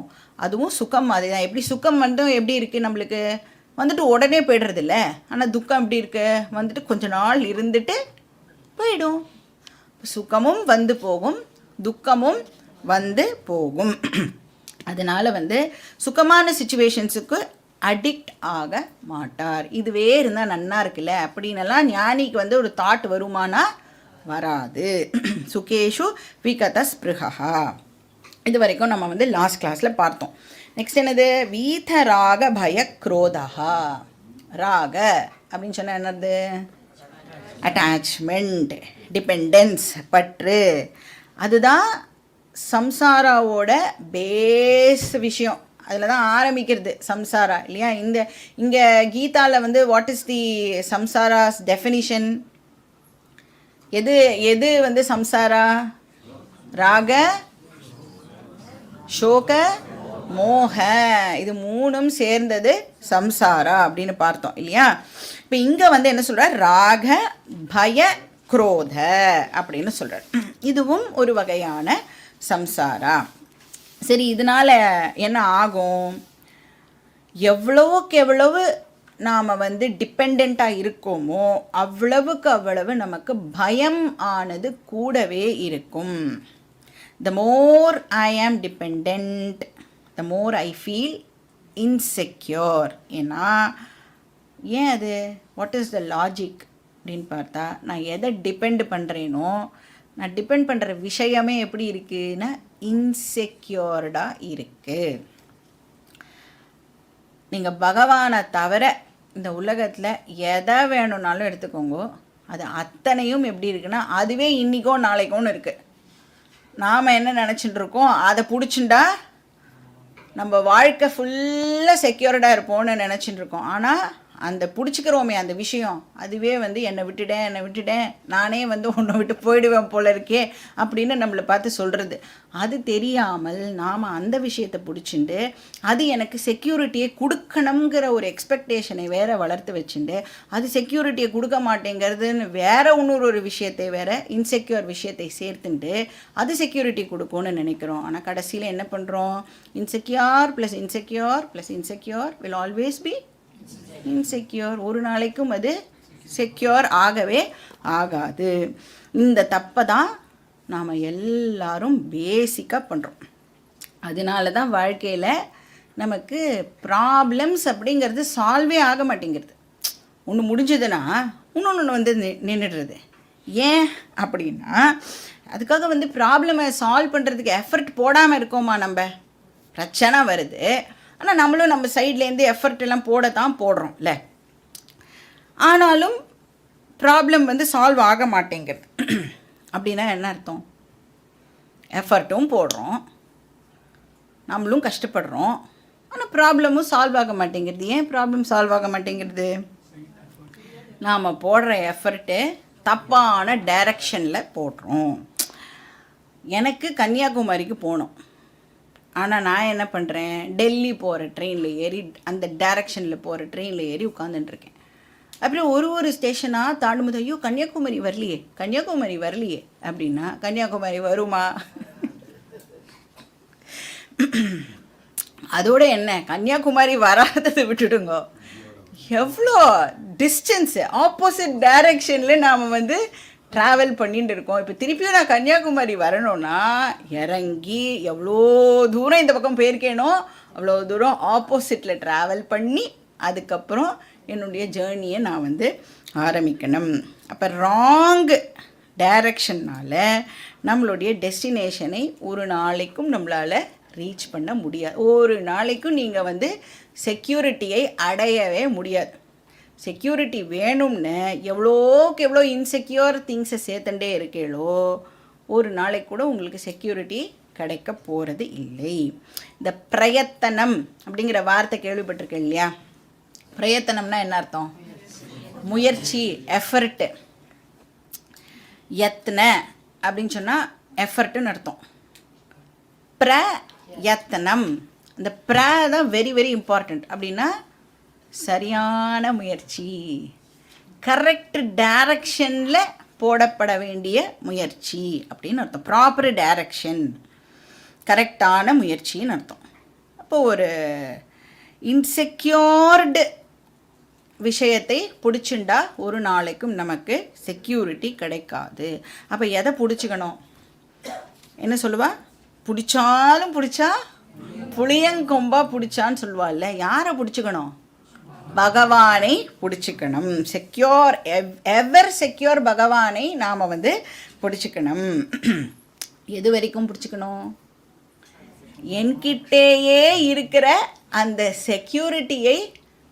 அதுவும் சுகம் அதுதான். எப்படி சுகம் மட்டும் எப்படி இருக்குது நம்மளுக்கு வந்துட்டு உடனே போய்டுறதில்ல. ஆனால் துக்கம் எப்படி இருக்கு, வந்துட்டு கொஞ்ச நாள் இருந்துட்டு போயிடும். சுகமும் வந்து போகும், துக்கமும் வந்து போகும். அதனால் வந்து சுகமான சுச்சுவேஷன்ஸுக்கு அடிக்ட் ஆக மாட்டார். இதுவே இருந்தால் நன்னா இருக்குல்ல அப்படின்னலாம் ஞானிக்கு வந்து ஒரு தாட் வருமானா வராது. சுகேஷு விகத ஸ்பிருஹா. இது வரைக்கும் நம்ம வந்து லாஸ்ட் கிளாஸில் பார்த்தோம். நெக்ஸ்ட் என்னது, வீத ராக பய குரோதா. ராக அப்படின்னு சொன்னால் என்னது, அட்டாச்மெண்ட், டிபெண்டன்ஸ், பற்று. அதுதான் சம்சாராவோட பேஸ் விஷயம். அதில் தான் ஆரம்பிக்கிறது சம்சாரா இல்லையா. இங்கே கீதாவில் வந்து வாட் இஸ் தி சம்சாராஸ் டெஃபினிஷன், எது வந்து சம்சாரா, ராக சோக மோக, இது மூணும் சேர்ந்தது சம்சாரா அப்படின்னு பார்த்தோம் இல்லையா. இப்போ இங்கே வந்து என்ன சொல்கிறார், ராக பய குரோத அப்படின்னு சொல்கிறார். இதுவும் ஒரு வகையான சம்சாரா. சரி, இதனால் என்ன ஆகும், எவ்வளவுக்கு எவ்வளவு நாம் வந்து டிபெண்ட்டாக இருக்கோமோ அவ்வளவுக்கு அவ்வளவு நமக்கு பயம் ஆனது கூடவே இருக்கும். The more I am dependent, the more I feel insecure. ஏன்னா ஏன் அது, வாட் இஸ் த லாஜிக் அப்படின்னு பார்த்தா, நான் எதை டிபெண்ட் பண்ணுறேனோ, நான் டிபெண்ட் பண்ணுற விஷயமே எப்படி இருக்குன்னா இன்செக்யூர்டாக இருக்குது. நீங்கள் பகவானை தவிர இந்த உலகத்தில் எதை வேணும்னாலும் எடுத்துக்கோங்க, அது அத்தனையும் எப்படி இருக்குன்னா அதுவே இன்றைக்கோ நாளைக்கோன்னு இருக்குது. நாம் என்ன நினச்சிட்டு இருக்கோம், அதை பிடிச்சிண்டா நம்ம வாழ்க்கை ஃபுல்லாக செக்யூர்டாக இருப்போம்னு நினச்சிட்டு இருக்கோம். ஆனால் அந்த பிடிச்சிக்கிறோமே அந்த விஷயம், அதுவே வந்து என்னை விட்டுட்டேன் நானே வந்து உன்னை விட்டு போயிடுவேன் போல இருக்கே அப்படின்னு நம்மளை பார்த்து சொல்கிறது. அது தெரியாமல் நாம் அந்த விஷயத்தை பிடிச்சிண்டு அது எனக்கு செக்யூரிட்டியை கொடுக்கணுங்கிற ஒரு எக்ஸ்பெக்டேஷனை வேறு வளர்த்து வச்சுட்டு அது செக்யூரிட்டியை கொடுக்க மாட்டேங்கிறதுன்னு வேறு இன்னொரு விஷயத்தை வேறு இன்செக்யூர் விஷயத்தை சேர்த்துட்டு அது செக்யூரிட்டி கொடுக்கும்னு நினைக்கிறோம். ஆனால் கடைசியில் என்ன பண்ணுறோம், insecure plus insecure plus insecure will always be insecure. ஒரு நாளைக்கும் அது செக்யூர் ஆகவே ஆகாது. இந்த தப்பை தான் நாம் எல்லாரும் பேசிக்காக பண்ணுறோம். அதனால தான் வாழ்க்கையில் நமக்கு ப்ராப்ளம்ஸ் அப்படிங்கிறது சால்வே ஆக மாட்டேங்கிறது. ஒன்று முடிஞ்சதுன்னா இன்னொன்று வந்து நின்றுடுறது. ஏன் அப்படின்னா அதுக்காக வந்து ப்ராப்ளமை சால்வ் பண்ணுறதுக்கு எஃபர்ட் போடாமல் இருக்கோமா, நம்ம பிரச்சனை வருது ஆனால் நம்மளும் நம்ம சைட்லேருந்து எஃபர்ட் எல்லாம் போடுறோம்ல. ஆனாலும் ப்ராப்ளம் வந்து சால்வ் ஆக மாட்டேங்கிறது. அப்படின்னா என்ன அர்த்தம், எஃபர்ட்டும் போடுறோம், நம்மளும் கஷ்டப்படுறோம், ஆனால் ப்ராப்ளமும் சால்வ் ஆக மாட்டேங்கிறது. ஏன் ப்ராப்ளம் சால்வ் ஆக மாட்டேங்கிறது, நாம் போடுற எஃபர்ட்டு தப்பான டைரக்ஷனில் போடுறோம். எனக்கு கன்னியாகுமரிக்கு போகணும், ஆனால் நான் என்ன பண்ணுறேன், டெல்லி போகிற ட்ரெயினில் ஏறி அந்த டைரக்ஷனில் போகிற ட்ரெயினில் ஏறி உட்காந்துட்டுருக்கேன். அப்புறம் ஒரு ஸ்டேஷனாக தாண்டும்போது ஐயோ கன்னியாகுமரி வரலையே அப்படின்னா கன்னியாகுமரி வருமா? அதோட என்ன, கன்னியாகுமரி வராததை விட்டுடுங்க, எவ்வளோ டிஸ்டன்ஸு ஆப்போசிட் டைரக்ஷனில் நாம் வந்து ட்ராவல் பண்ணிட்டு இருக்கோம். இப்போ திருப்பியும் நான் கன்னியாகுமரி வரணும்னா இறங்கி எவ்வளோ தூரம் இந்த பக்கம் போயிருக்கேனோ அவ்வளோ தூரம் ஆப்போசிட்டில் ட்ராவல் பண்ணி அதுக்கப்புறம் என்னுடைய ஜேர்னியை நான் வந்து ஆரம்பிக்கணும். அப்போ ராங் டைரக்ஷன்னால் நம்மளுடைய டெஸ்டினேஷனை ஒரு நாளைக்கும் நம்மளால் ரீச் பண்ண முடியாது. ஒரு நாளைக்கும் நீங்கள் வந்து செக்யூரிட்டியை அடையவே முடியாது. செக்யூரிட்டி வேணும்னு எவ்வளோக்கு எவ்வளோ இன்செக்யூர் திங்ஸை சேர்த்துட்டே இருக்கீங்களோ ஒரு நாளைக்கு கூட உங்களுக்கு செக்யூரிட்டி கிடைக்க போகிறது இல்லை. இந்த பிரயத்தனம் அப்படிங்கிற வார்த்தை கேள்விப்பட்டிருக்கேன் இல்லையா? பிரயத்தனம்னா என்ன அர்த்தம்? முயற்சி, எஃபர்ட்டு. எத்தனை அப்படின்னு சொன்னால் எஃபர்ட்டுன்னு அர்த்தம். பிரயத்தனம். அந்த தான் வெரி வெரி இம்பார்ட்டண்ட். அப்படின்னா சரியான முயற்சி, கரெக்ட் டைரக்ஷனில் போடப்பட வேண்டிய முயற்சி அப்படின்னு அர்த்தம். ப்ராப்பர் டைரக்ஷன், கரெக்டான முயற்சின்னு அர்த்தம். அப்போது ஒரு இன்செக்யூர்டு விஷயத்தை பிடிச்சுண்டா ஒரு நாளைக்கும் நமக்கு செக்யூரிட்டி கிடைக்காது. அப்போ எதை பிடிச்சிக்கணும்? என்ன சொல்லுவா? பிடிச்சாலும் பிடிச்சா புளியங்கொம்பா பிடிச்சான்னு சொல்லுவாள்ல. யாரை பிடிச்சிக்கணும்? பகவானை பிடிச்சிக்கணும். செக்யூர், எவர் செக்யூர் பகவானை நாம் பிடிச்சிக்கணும். எது வரைக்கும் பிடிச்சிக்கணும்? என்கிட்டேயே இருக்கிற அந்த செக்யூரிட்டியை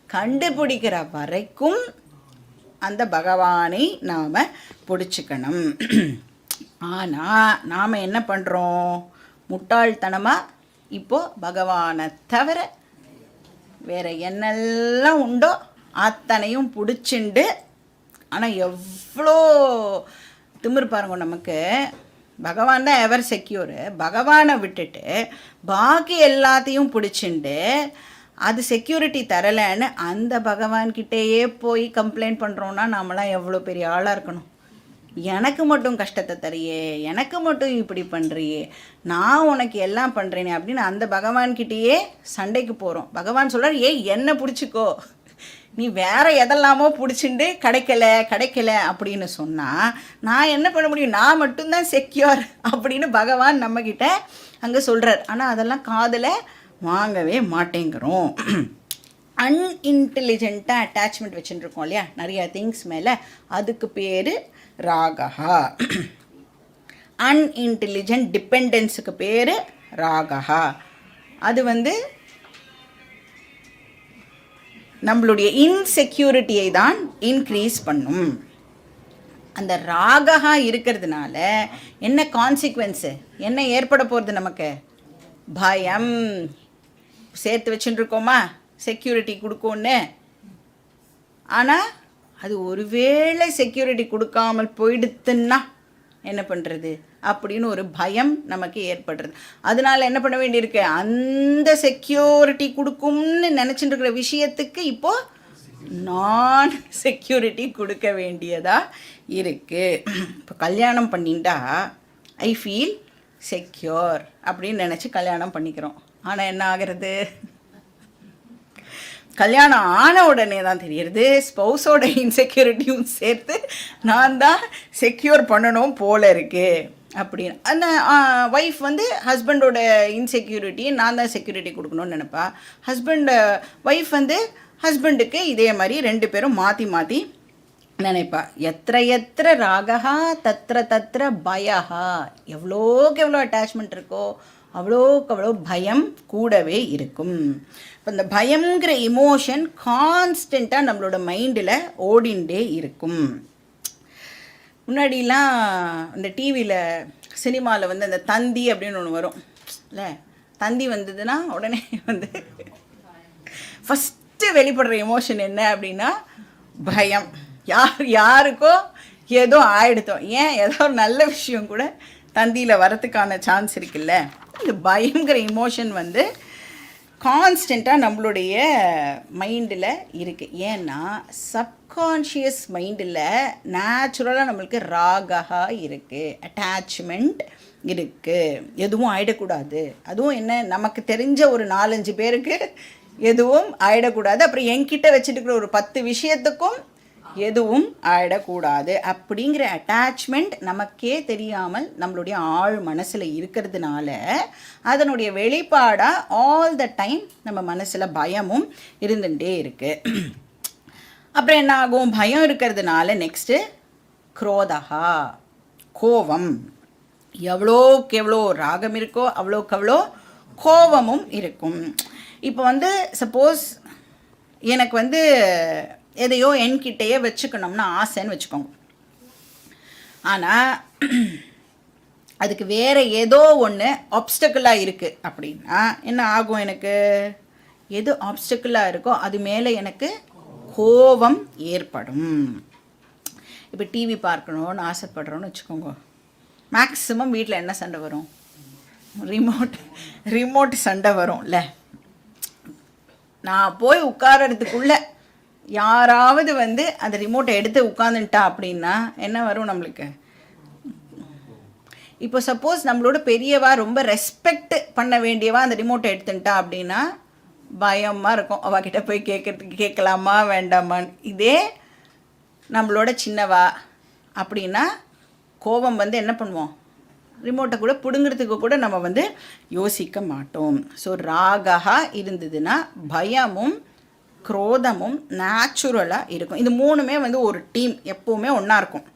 கண்டுபிடிக்கிற வரைக்கும் அந்த பகவானை நாம் பிடிச்சிக்கணும். ஆனால் நாம் என்ன பண்ணுறோம்? முட்டாள்தனமாக இப்போது பகவானை தவிர வேறு என்னெல்லாம் உண்டோ அத்தனையும் பிடிச்சிண்டு, ஆனால் எவ்வளோ திமிரு பாருங்க நமக்கு. பகவான் தான் எவர் செக்யூரு. பகவானை விட்டுட்டு பாக்கி எல்லாத்தையும் பிடிச்சிண்டு அது செக்யூரிட்டி தரலைன்னு அந்த பகவான்கிட்டேயே போய் கம்ப்ளைண்ட் பண்ணுறோன்னா நாமெல்லாம் எவ்வளோ பெரிய ஆளாக இருக்கணும். எனக்கு மட்டும் கஷ்டத்தை தரியே, எனக்கு மட்டும் இப்படி பண்ணுறியே, நான் உனக்கு எல்லாம் பண்ணுறேனே அப்படின்னு அந்த பகவான்கிட்டேயே சண்டைக்கு போகிறோம். பகவான் சொல்கிறார், என்னை பிடிச்சிக்கோ, நீ வேறு எதெல்லாமோ பிடிச்சிண்டு கிடைக்கல அப்படின்னு சொன்னால் நான் என்ன பண்ண முடியும்? நான் மட்டும்தான் செக்யூர் அப்படின்னு பகவான் நம்மக்கிட்ட அங்கே சொல்கிறார். ஆனால் அதெல்லாம் காதில் வாங்கவே மாட்டேங்கிறோம். அன்இன்டெலிஜென்ட்டாக அட்டாச்மெண்ட் வச்சுட்டுருக்கோம் இல்லையா நிறையா திங்ஸ் மேலே, அதுக்கு பேர் ராகா. அன்இன்டெலிஜென்ட் டிபெண்டன்ஸுக்கு பேர் ராகா. அது நம்மளுடைய இன்செக்யூரிட்டியை தான் இன்க்ரீஸ் பண்ணும். அந்த ராகா இருக்கிறதுனால என்ன கான்சிக்வன்ஸு, என்ன ஏற்பட போகிறது? நமக்கு பயம். சேர்த்து வச்சுட்டு இருக்கோமா செக்யூரிட்டி கொடுக்கும்னு. ஆனால் அது ஒருவேளை செக்யூரிட்டி கொடுக்காமல் போயிடுத்துன்னா என்ன பண்ணுறது அப்படின்னு ஒரு பயம் நமக்கு ஏற்படுறது. அதனால என்ன பண்ண வேண்டியிருக்கு? அந்த செக்யூரிட்டி கொடுக்கும்னு நினச்சிட்டு இருக்கிற விஷயத்துக்கு இப்போது நான் செக்யூரிட்டி கொடுக்க வேண்டியதாக இருக்குது. இப்போ கல்யாணம் பண்ணிட்டா ஐ ஃபீல் செக்யூர் அப்படின்னு நினச்சி கல்யாணம் பண்ணிக்கிறோம். ஆனால் என்ன ஆகிறது? கல்யாணம் ஆன உடனே தான் தெரியுது ஸ்பௌஸோட இன்செக்யூரிட்டியும் சேர்த்து நான் தான் செக்யூர் பண்ணணும் போல இருக்குது அப்படின்னு. அந்த ஒய்ஃப் ஹஸ்பண்டோட இன்செக்யூரிட்டியை நான் தான் செக்யூரிட்டி கொடுக்கணும்னு நினைப்பா. ஒய்ஃப் ஹஸ்பண்டுக்கு இதே மாதிரி ரெண்டு பேரும் மாற்றி மாற்றி நினைப்பா. எத்திர ராகா தத்திர பயஹா. எவ்வளோக்கு எவ்வளோ அட்டாச்மெண்ட் இருக்கோ அவ்வளோக்கு அவ்வளோ பயம் கூடவே இருக்கும். இப்போ இந்த பயங்கிற இமோஷன் கான்ஸ்டண்ட்டாக நம்மளோட மைண்டில் ஓடிண்டே இருக்கும். முன்னாடிலாம் இந்த டிவியில் சினிமாவில் அந்த தந்தி அப்படின்னு ஒன்று வரும் இல்லை, தந்தி வந்ததுன்னா உடனே ஃபஸ்ட்டு வெளிப்படுற எமோஷன் என்ன அப்படின்னா பயம். யாருக்கோ ஏதோ ஆயிடுத்தோம். ஏதோ ஒரு நல்ல விஷயம் கூட தந்தியில் வரத்துக்கான சான்ஸ் இருக்குல்ல. இந்த பயங்கிற இமோஷன் கான்ஸ்டண்ட்டாக நம்மளுடைய மைண்டில் இருக்குது. ஏன்னா சப்கான்ஷியஸ் மைண்டில் நேச்சுரலாக நம்மளுக்கு ராகா இருக்குது, அட்டாச்மெண்ட் இருக்குது. எதுவும் ஆகிடக்கூடாது. அதுவும் என்ன, நமக்கு தெரிஞ்ச ஒரு 4-5 பேருக்கு எதுவும் ஆகிடக்கூடாது. அப்புறம் என்கிட்ட வச்சுட்டு இருக்கிற ஒரு 10 விஷயத்துக்கும் எதுவும் ஆகிடக்கூடாது அப்படிங்கிற அட்டாச்மெண்ட் நமக்கே தெரியாமல் நம்மளுடைய ஆழ் மனசில் இருக்கிறதுனால அதனுடைய வெளிப்பாடாக ஆல் த டைம் நம்ம மனசில் பயமும் இருந்துகிட்டே இருக்குது. அப்புறம் என்ன ஆகும்? பயம் இருக்கிறதுனால நெக்ஸ்ட்டு குரோதகா, கோபம். எவ்வளோக்கு எவ்வளோ ராகம் இருக்கோ அவ்வளோக்கு அவ்வளோ கோபமும் இருக்கும். இப்போ சப்போஸ் எனக்கு எதையோ என்கிட்டையே வச்சுக்கணும்னு ஆசைன்னு வச்சுக்கோங்க. ஆனால் அதுக்கு வேறு ஏதோ ஒன்று ஆப்ஸ்டக்கிளாக இருக்குது அப்படின்னா என்ன ஆகும்? எனக்கு எது ஆப்ஸ்டக்கிளாக இருக்கோ அது மேலே எனக்கு கோபம் ஏற்படும். இப்போ டிவி பார்க்கணுன்னு ஆசைப்படுறோன்னு வச்சுக்கோங்க. மேக்ஸிமம் வீட்டில் என்ன சண்டை வரும்? ரிமோட் சண்டை வரும்ல. நான் போய் உட்காரறதுக்குள்ளே யாராவது வந்து அந்த ரிமோட்டை எடுத்து உட்காந்துட்டா அப்படின்னா என்ன வரும் நம்மளுக்கு? இப்போ சப்போஸ் நம்மளோட பெரியவா ரொம்ப ரெஸ்பெக்ட் பண்ண வேண்டியவா அந்த ரிமோட்டை எடுத்துட்டா அப்படின்னா பயமாக இருக்கும், அவகிட்ட போய் கேட்கலாமா வேண்டாமான்னு. இதே நம்மளோட சின்னவா அப்படின்னா கோபம் வந்து என்ன பண்ணுவோம், ரிமோட்டை கூட பிடுங்கிறதுக்கு கூட நம்ம வந்து யோசிக்க மாட்டோம். ஸோ ராகா இருந்ததுன்னா பயமும் குரோதமும் நேச்சுரலாக இருக்கும். இது மூணுமே வந்து ஒரு டீம் எப்போவுமே ஒன்றா இருக்கும்.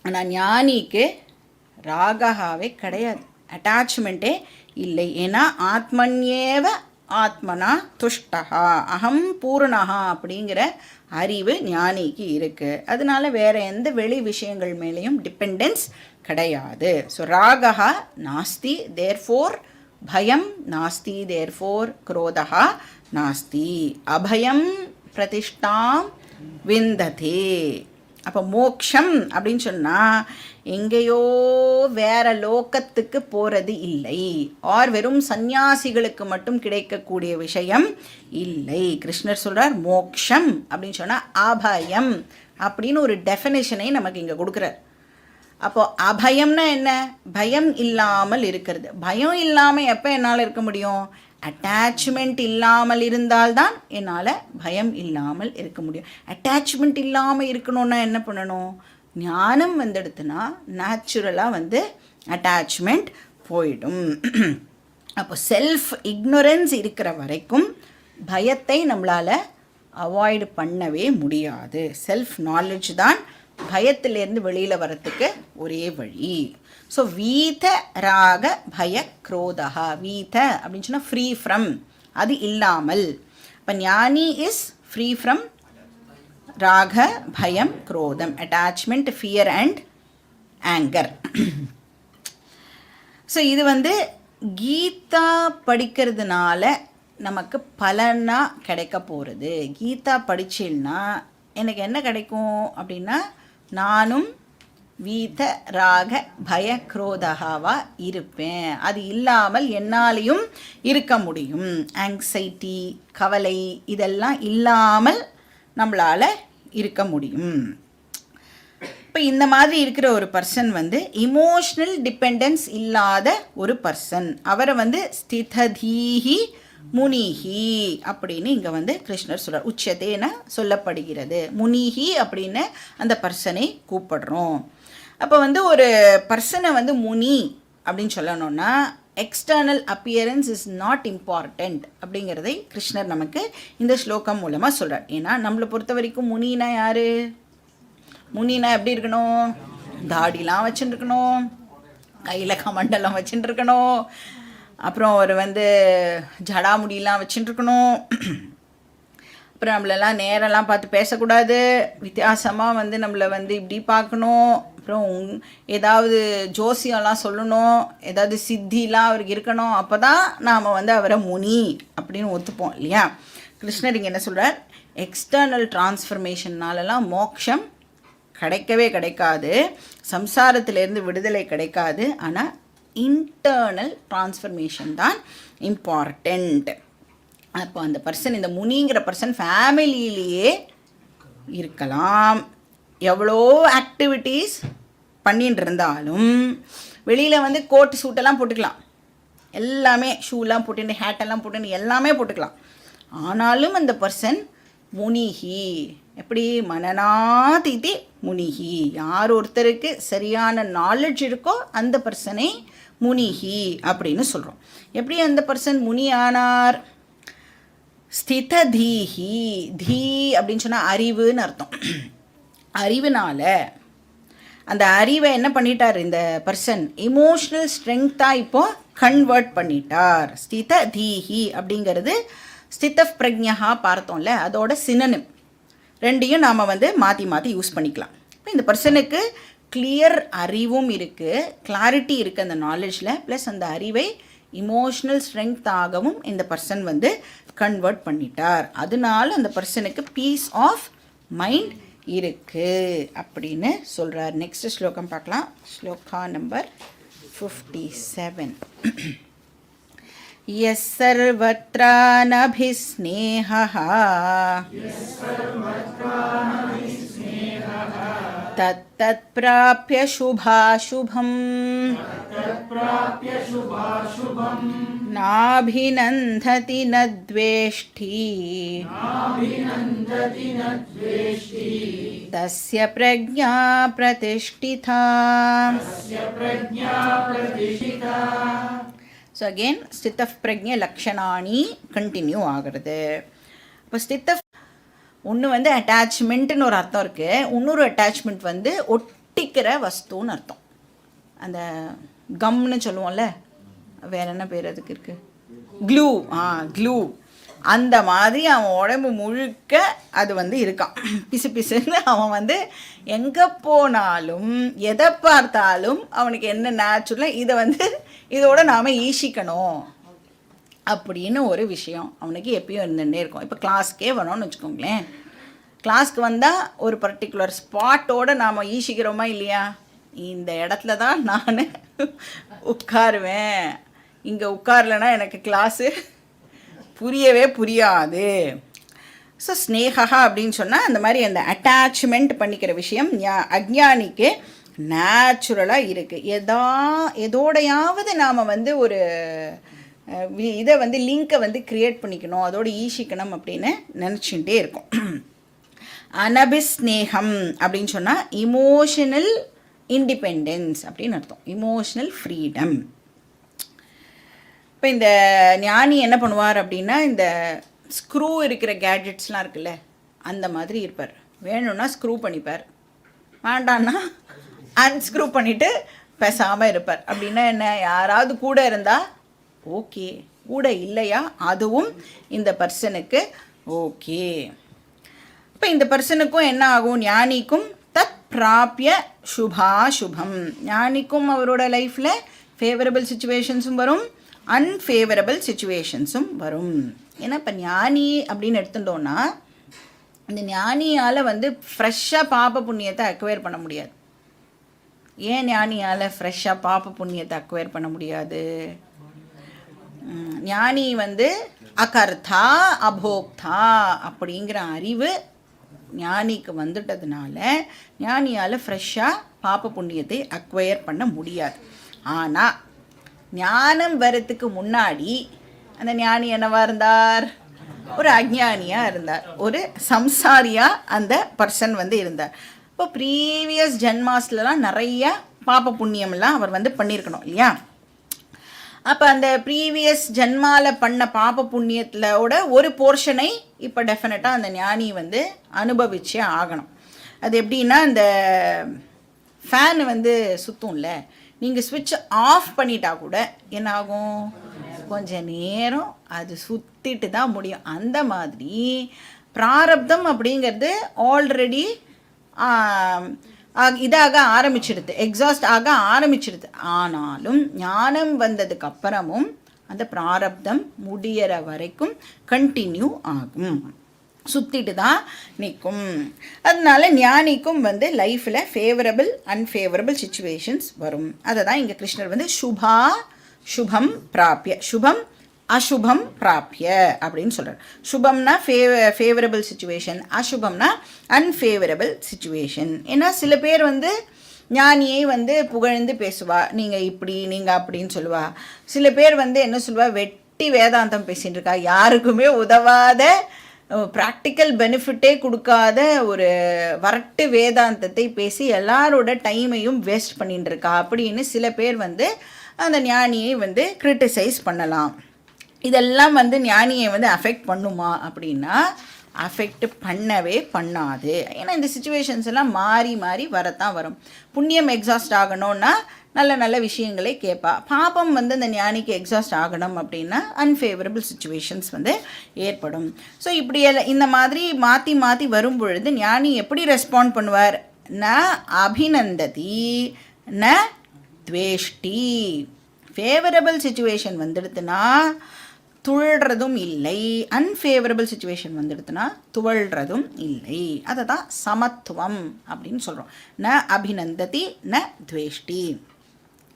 ஆனால் ஞானிக்கு ராகாவே கிடையாது, அட்டாச்மெண்ட்டே இல்லை. ஏன்னா ஆத்மன்யேவ ஆத்மனா துஷ்டகா அகம் பூர்ணகா அப்படிங்கிற அறிவு ஞானிக்கு இருக்குது. அதனால வேறு எந்த வெளி விஷயங்கள் மேலேயும் டிபெண்டன்ஸ் கிடையாது. ஸோ ராகா நாஸ்தி, தேர்ஃபோர் பயம் நாஸ்தி, தேர்ஃபோர் குரோதா நாஸ்தி. அபயம் பிரதிஷ்டாம் விந்ததே. அப்போ மோக்ஷம் அப்படின்னு சொன்னால் எங்கேயோ வேற லோகத்துக்கு போகிறது இல்லை, ஆர் வெறும் சந்நியாசிகளுக்கு மட்டும் கிடைக்கக்கூடிய விஷயம் இல்லை. கிருஷ்ணர் சொல்கிறார் மோக்ஷம் அப்படின்னு சொன்னால் அபயம் அப்படின்னு ஒரு டெஃபினேஷனை நமக்கு இங்கே கொடுக்குறார். அப்போது அபயம்னா என்ன? பயம் இல்லாமல் இருக்கிறது. பயம் இல்லாமல் எப்போ என்னால் இருக்க முடியும்? அட்டாச்மெண்ட் இல்லாமல் இருந்தால்தான் என்னால் பயம் இல்லாமல் இருக்க முடியும். அட்டாச்மெண்ட் இல்லாமல் இருக்கணும்னா என்ன பண்ணணும்? ஞானம் வந்துடுத்துனா நேச்சுரலாக வந்து அட்டாச்மெண்ட் போயிடும். அப்போ செல்ஃப் இக்னோரன்ஸ் இருக்கிற வரைக்கும் பயத்தை நம்மளால் அவாய்டு பண்ணவே முடியாது. செல்ஃப் நாலேஜ் தான் பயத்திலேருந்து வெளியில் வரத்துக்கு ஒரே வழி. ஸோ வீத ராக பய குரோதா. வீத அப்படின்னு சொன்னால் ஃப்ரீ ஃப்ரம், அது இல்லாமல். இப்போ ஞானி இஸ் ஃப்ரீ ஃப்ரம் ராக பயம் குரோதம், attachment, fear and anger. So இது வந்து கீதா படிக்கிறதுனால நமக்கு பலனாக கிடைக்க போகிறது. கீதா படிச்சில்னா எனக்கு என்ன கிடைக்கும் அப்படின்னா, நானும் வீத ராக பய குரோதகாவாக இருப்பேன். அது இல்லாமல் என்னாலையும் இருக்க முடியும். ஆங்ஸைட்டி, கவலை இதெல்லாம் இல்லாமல் நம்மளால் இருக்க முடியும். இப்போ இந்த மாதிரி இருக்கிற ஒரு பர்சன் வந்து இமோஷ்னல் டிபெண்டன்ஸ் இல்லாத ஒரு பர்சன். அவரை வந்து ஸ்திததீஹி முனிஹி அப்படின்னு இங்கே வந்து கிருஷ்ணர் சொல்கிறார். உச்சத்தேன சொல்லப்படுகிறது. முனிஹி அப்படின்னு அந்த பர்சனை கூப்பிடுறோம். அப்போ வந்து ஒரு பர்சனை வந்து முனி அப்படின்னு சொல்லணும்னா external appearance is not important அப்படிங்கிறதை கிருஷ்ணர் நமக்கு இந்த ஸ்லோகம் மூலமாக சொல்கிறார். ஏன்னா நம்மளை பொறுத்த வரைக்கும் முனினா யார்? முனினா எப்படி இருக்கணும்? தாடிலாம் வச்சுட்டுருக்கணும், கையில் கமண்டலம் வச்சுட்டுருக்கணும், அப்புறம் ஒரு வந்து ஜடாமுடியெலாம் வச்சுட்டுருக்கணும், அப்புறம் நம்மளெல்லாம் நேரெல்லாம் பார்த்து பேசக்கூடாது, வித்தியாசமாக வந்து நம்மளை வந்து இப்படி பார்க்கணும், அப்புறம் ஏதாவது ஜோசியம்லாம் சொல்லணும், ஏதாவது சித்திலாம் அவருக்கு இருக்கணும். அப்போ தான் நாம் வந்து அவரை முனி அப்படின்னு ஒத்துப்போம் இல்லையா? கிருஷ்ணர் இங்கே என்ன சொல்கிறார்? எக்ஸ்டர்னல் டிரான்ஸ்ஃபர்மேஷன்னாலலாம் மோட்சம் கிடைக்கவே கிடைக்காது, சம்சாரத்திலேருந்து விடுதலை கிடைக்காது. ஆனால் இன்டர்னல் டிரான்ஸ்ஃபர்மேஷன் தான் இம்பார்ட்டண்ட். அப்போ அந்த பர்சன், இந்த முனிங்கிற பர்சன் ஃபேமிலியிலேயே இருக்கலாம், எவ்வளோ ஆக்டிவிட்டீஸ் பண்ணிட்டு இருந்தாலும் வெளியில் வந்து கோட்டு சூட்டெல்லாம் போட்டுக்கலாம், எல்லாமே ஷூலாம் போட்டுட்டு ஹேட்டெல்லாம் போட்டுன்னு எல்லாமே போட்டுக்கலாம். ஆனாலும் அந்த பர்சன் முனிஹி. எப்படி? மனநாதிதி முனிஹி. யார் ஒருத்தருக்கு சரியான நாலேஜ் இருக்கோ அந்த பர்சனை முனிஹி அப்படின்னு சொல்கிறோம். எப்படி அந்த பர்சன் முனி ஆனார்? ஸ்திததீஹி. தீ அப்படின்னு சொன்னால் அறிவுன்னு அர்த்தம். அறிவுனால அந்த அறிவை என்ன பண்ணிட்டார் இந்த பர்சன்? இமோஷ்னல் ஸ்ட்ரெங்க்த்தாக இப்போது கன்வெர்ட் பண்ணிட்டார். ஸ்திததீஹி அப்படிங்கிறது ஸ்தித பிரக்ஞா பார்த்தோம்ல, அதோட சினனிம். ரெண்டையும் நாம் வந்து மாற்றி மாற்றி யூஸ் பண்ணிக்கலாம். இப்போ இந்த பர்சனுக்கு கிளியர் அறிவும் இருக்குது, கிளாரிட்டி இருக்குது அந்த நாலேஜில், ப்ளஸ் அந்த அறிவை இமோஷ்னல் ஸ்ட்ரெங்க்த்தாகவும் இந்த பர்சன் வந்து கன்வெர்ட் பண்ணிட்டார். அதனால அந்த பர்சனுக்கு பீஸ் ஆஃப் மைண்ட் இருக்குது அப்படின்னு சொல்கிறார். நெக்ஸ்ட் ஸ்லோகம் பார்க்கலாம். ஸ்லோகா நம்பர் 57. यः सर्वत्रानभिस्नेहः तत्तत्प्राप्य शुभाशुभम् नाभिनन्दति न द्वेष्टि तस्य प्रज्ञा प्रतिष्ठिता. So again, stitha prajna lakshanani continue ஆகிறது. இப்போ ஸ்தித்த ஒன்று வந்து அட்டாச்மெண்ட்டுன்னு ஒரு அர்த்தம் இருக்குது, இன்னொரு அட்டாச்மெண்ட் வந்து ஒட்டிக்கிற வஸ்துன்னு அர்த்தம். அந்த கம்னு சொல்லுவோம்ல, வேற என்ன பேர் அதுக்கு இருக்குது, க்ளூ. க்ளூ. அந்த மாதிரி அவன் உடம்பு முழுக்க அது வந்து இருக்கான். பிசு பிசுன்னு அவன் வந்து எங்கே போனாலும் எதை பார்த்தாலும் அவனுக்கு என்ன நேச்சுரலாக இதை வந்து இதோட நாம் ஈசிக்கணும் அப்படின்னு ஒரு விஷயம் அவனுக்கு எப்பயும் இருந்துகிட்டே இருக்கும். இப்போ கிளாஸ்க்கே வரோன்னு வச்சுக்கோங்களேன், கிளாஸ்க்கு வந்தால் ஒரு பர்டிகுலர் ஸ்பாட்டோடு நாம் ஈசிக்கிறோமா இல்லையா, இந்த இடத்துல தான் நான் உட்காருவேன், இங்கே உட்காரலைன்னா எனக்கு கிளாஸு புரியவே புரியாது. ஸோ ஸ்னேகா அப்படின்னு சொன்னால் அந்த மாதிரி அந்த அட்டாச்மெண்ட் பண்ணிக்கிற விஷயம் அஜ்ஞானிக்கு நேச்சுரலாக இருக்குது. எதோடையாவது நாம் வந்து ஒரு இதை வந்து லிங்கை வந்து க்ரியேட் பண்ணிக்கணும், அதோடு ஈசிக்கணும் அப்படின்னு நினச்சிக்கிட்டே இருக்கும். அனபிஸ்நேகம் அப்படின்னு சொன்னால் இமோஷனல் இண்டிபெண்டன்ஸ் அப்படின்னு அர்த்தம், இமோஷனல் ஃப்ரீடம். இப்போ இந்த ஞானி என்ன பண்ணுவார் அப்படின்னா, இந்த ஸ்க்ரூ இருக்கிற கேட்ஜெட்ஸ்லாம் இருக்குல்ல அந்த மாதிரி இருப்பார். வேணும்னா ஸ்க்ரூ பண்ணிப்பார், வேண்டான்னா அன்ஸ்க்ரூ பண்ணிவிட்டு பேசாமல் இருப்பார். அப்படின்னா என்ன, யாராவது கூட இருந்தால் ஓகே, கூட இல்லையா அதுவும் இந்த பர்சனுக்கு ஓகே. இப்போ இந்த பர்சனுக்கும் என்ன ஆகும், ஞானிக்கும் தத் பிராப்பிய சுபாசுபம், ஞானிக்கும் அவரோட லைஃப்பில் ஃபேவரபிள் சுச்சுவேஷன்ஸும் வரும், அன்ஃபேவரபிள் சுச்சுவேஷன்ஸும் வரும். ஏன்னா இப்போ ஞானி அப்படின்னு எடுத்துட்டோன்னா இந்த ஞானியால் வந்து ஃப்ரெஷ்ஷாக பாப புண்ணியத்தை அக்வயர் பண்ண முடியாது. ஏன் ஞானியால் ஃப்ரெஷ்ஷாக பாப புண்ணியத்தை அக்வயர் பண்ண முடியாது? ஞானி வந்து அகர்த்தா அபோக்தா அப்படிங்கிற அறிவு ஞானிக்கு வந்துட்டதுனால ஞானியால் ஃப்ரெஷ்ஷாக பாப புண்ணியத்தை அக்வயர் பண்ண முடியாது. ஆனால் ஞானம் வரத்துக்கு முன்னாடி அந்த ஞானி என்னவாக இருந்தார், ஒரு அஜ்ஞானியாக இருந்தார், ஒரு சம்சாரியாக அந்த பர்சன் வந்து இருந்தார். இப்போ ப்ரீவியஸ் ஜென்மாஸ்லாம் நிறைய பாப புண்ணியம்லாம் அவர் வந்து பண்ணியிருக்கணும் இல்லையா. அப்போ அந்த ப்ரீவியஸ் ஜென்மாவில் பண்ண பாப புண்ணியத்திலோட ஒரு போர்ஷனை இப்போ டெஃபினட்டாக அந்த ஞானி வந்து அனுபவிச்சே ஆகணும். அது எப்படின்னா, இந்த ஃபேனு வந்து சுற்றும்ல, நீங்கள் ஸ்விட்ச் ஆஃப் பண்ணிட்டா கூட என்ன ஆகும், கொஞ்ச நேரம் அது சுற்றிட்டு தான் முடியும். அந்த மாதிரி பிராரப்தம் அப்படிங்கிறது ஆல்ரெடி இதாக ஆரம்பிச்சிடுது, எக்ஸாஸ்ட் ஆக ஆரம்பிச்சிடுது. ஆனாலும் ஞானம் வந்ததுக்கு அப்புறமும் அந்த பிராரப்தம் முடிகிற வரைக்கும் கண்டினியூ ஆகும், சுற்றிட்டு தான் நிற்கும். அதனால ஞானிக்கும் வந்து லைஃப்பில் ஃபேவரபிள் அன்ஃபேவரபிள் சுச்சுவேஷன்ஸ் வரும். அதை தான் இங்கே கிருஷ்ணர் வந்து சுபா சுபம் பிராப்பிய, சுபம் அசுபம் பிராப்பிய அப்படின்னு சொல்கிறார். சுபம்னா ஃபேவரபிள் சுச்சுவேஷன், அசுபம்னா அன்ஃபேவரபிள் சுச்சுவேஷன். ஏன்னா சில பேர் வந்து ஞானியை வந்து புகழ்ந்து பேசுவா, நீங்கள் இப்படி நீங்கள் அப்படின்னு சொல்லுவா. சில பேர் வந்து என்ன சொல்லுவா, வெட்டி வேதாந்தம் பேசிகிட்டு இருக்கா, யாருக்குமே உதவாத ப்ராக்டிக்கல் பெனிஃபிட்டே கொடுக்காத ஒரு வரட்டு வேதாந்தத்தை பேசி எல்லாரோட டைமையும் வேஸ்ட் பண்ணிட்டு இருக்கா அப்படின்னு சில பேர் வந்து அந்த ஞானியை வந்து கிரிட்டிசைஸ் பண்ணலாம். இதெல்லாம் வந்து ஞானியை வந்து அஃபெக்ட் பண்ணுமா அப்படின்னா அஃபெக்ட் பண்ணவே பண்ணாது. ஏன்னா இந்த சுச்சுவேஷன்ஸ் எல்லாம் மாறி மாறி வரத்தான் வரும். புண்ணியம் எக்ஸாஸ்ட் ஆகணும்னா நல்ல நல்ல விஷயங்களே கேட்பா. பாபம் வந்து அந்த ஞானிக்கு எக்ஸாஸ்ட் ஆகணும் அப்படின்னா அன்ஃபேவரபிள் சுச்சுவேஷன்ஸ் வந்து ஏற்படும். ஸோ இப்படி இந்த மாதிரி மாற்றி மாற்றி வரும் பொழுது ஞானி எப்படி ரெஸ்பாண்ட் பண்ணுவார், ந அபிநந்ததி ந துவேஷ்டி. ஃபேவரபிள் சுச்சுவேஷன் வந்துடுத்துனா துள்றதும் இல்லை, அன்ஃபேவரபிள் சுச்சுவேஷன் வந்துடுத்துனா துவள்றதும் இல்லை. அதை தான் சமத்துவம் அப்படின்னு சொல்கிறோம். ந அபிநந்ததி ந துவேஷ்டி.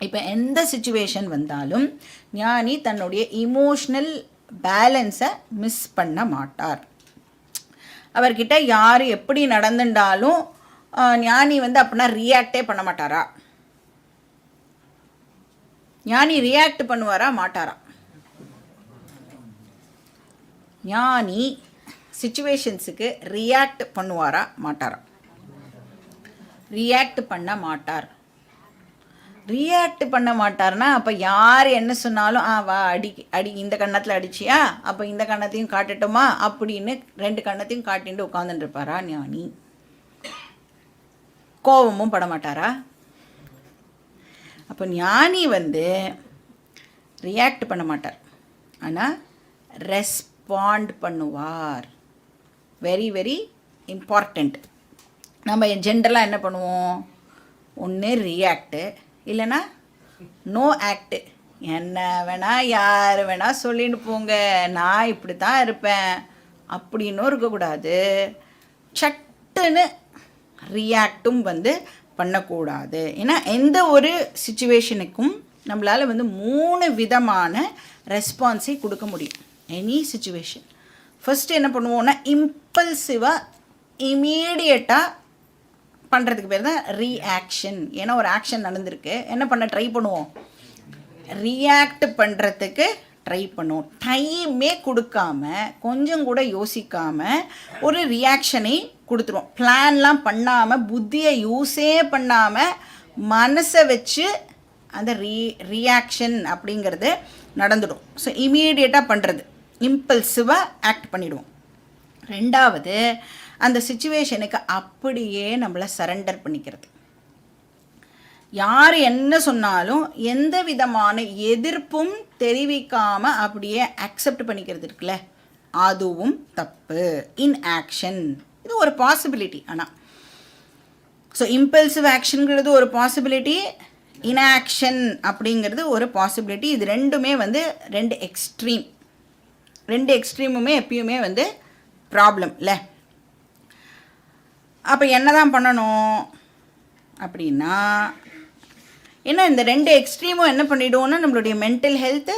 இப்போ எந்த சுச்சுவேஷன் வந்தாலும் ஞானி தன்னுடைய இமோஷ்னல் பேலன்ஸை மிஸ் பண்ண மாட்டார். அவர்கிட்ட யார் எப்படி நடந்துட்டாலும் ஞானி வந்து அப்படின்னா ரியாக்டே பண்ண மாட்டாரா? ஞானி ரியாக்ட் பண்ணுவாரா மாட்டாரா? ஞானி சிச்சுவேஷன்ஸுக்கு ரியாக்ட் பண்ணுவாரா மாட்டாரா? ரியாக்ட் பண்ண மாட்டார். ரியாக்ட் பண்ண மாட்டார்னா அப்போ யார் என்ன சொன்னாலும் வா அடி இந்த கன்னத்தில் அடிச்சியா, அப்போ இந்த கன்னத்தையும் காட்டட்டுமா அப்படின்னு 2 கன்னத்தையும் காட்டிட்டு உட்காந்துட்டு இருப்பாரா ஞானி? கோபமும் பட மாட்டாரா? அப்போ ஞானி வந்து ரியாக்ட் பண்ண மாட்டார், ஆனால் ரெஸ்பாண்ட் பண்ணுவார். Very very important. நம்ம ஜென்ரலாக என்ன பண்ணுவோம்? ஒன்று ரியாக்டு, இல்லைன்னா நோ ஆக்டு. என்ன வேணால் யார் வேணால் சொல்லிட்டு போங்க, நான் இப்படி தான் இருப்பேன் அப்படின்னும் இருக்கக்கூடாது. சட்டுன்னு ரியாக்டும் வந்து பண்ணக்கூடாது. ஏன்னா எந்த ஒரு சிச்சுவேஷனுக்கும் நம்மளால் வந்து 3 விதமான ரெஸ்பான்ஸை கொடுக்க முடியும். எனி சிச்சுவேஷன் ஃபஸ்ட்டு என்ன பண்ணுவோன்னா இம்பல்சிவாக இமீடியட்டாக பண்ணுறதுக்கு பேர் தான் ரியாக்ஷன். ஏன்னா ஒரு ஆக்ஷன் நடந்திருக்கு, என்ன பண்ண ட்ரை பண்ணுவோம்? ரியாக்ட் பண்ணுறதுக்கு ட்ரை பண்ணுவோம். டைமே கொடுக்காம கொஞ்சம் கூட யோசிக்காமல் ஒரு ரியாக்ஷனை கொடுத்துருவோம். பிளான்லாம் பண்ணாமல் புத்தியை யூஸே பண்ணாமல் மனசை வச்சு அந்த ரியாக்ஷன் அப்படிங்கிறது நடந்துடும். ஸோ இமீடியட்டாக பண்ணுறது, இம்பல்சிவாக ஆக்ட் பண்ணிவிடுவோம். ரெண்டாவது அந்த சிச்சுவேஷனுக்கு அப்படியே நம்மளை சரண்டர் பண்ணிக்கிறது. யார் என்ன சொன்னாலும் எந்த விதமான எதிர்ப்பும் தெரிவிக்காமல் அப்படியே அக்செப்ட் பண்ணிக்கிறது இருக்குல்ல, அதுவும் தப்பு. இன் ஆக்ஷன் இது ஒரு பாசிபிலிட்டி. ஆனால் ஸோ இம்பல்சிவ் ஆக்ஷனுங்கிறது ஒரு பாசிபிலிட்டி, இன்ஆக்ஷன் அப்படிங்கிறது ஒரு பாசிபிலிட்டி. இது ரெண்டுமே வந்து 2 எக்ஸ்ட்ரீம். 2 எக்ஸ்ட்ரீமுமே எப்பயுமே வந்து ப்ராப்ளம் இல்லை. அப்போ என்ன தான் பண்ணணும் அப்படின்னா, ஏன்னா இந்த 2 எக்ஸ்ட்ரீமும் என்ன பண்ணிவிடுவோன்னா நம்மளுடைய மென்டல் ஹெல்த்து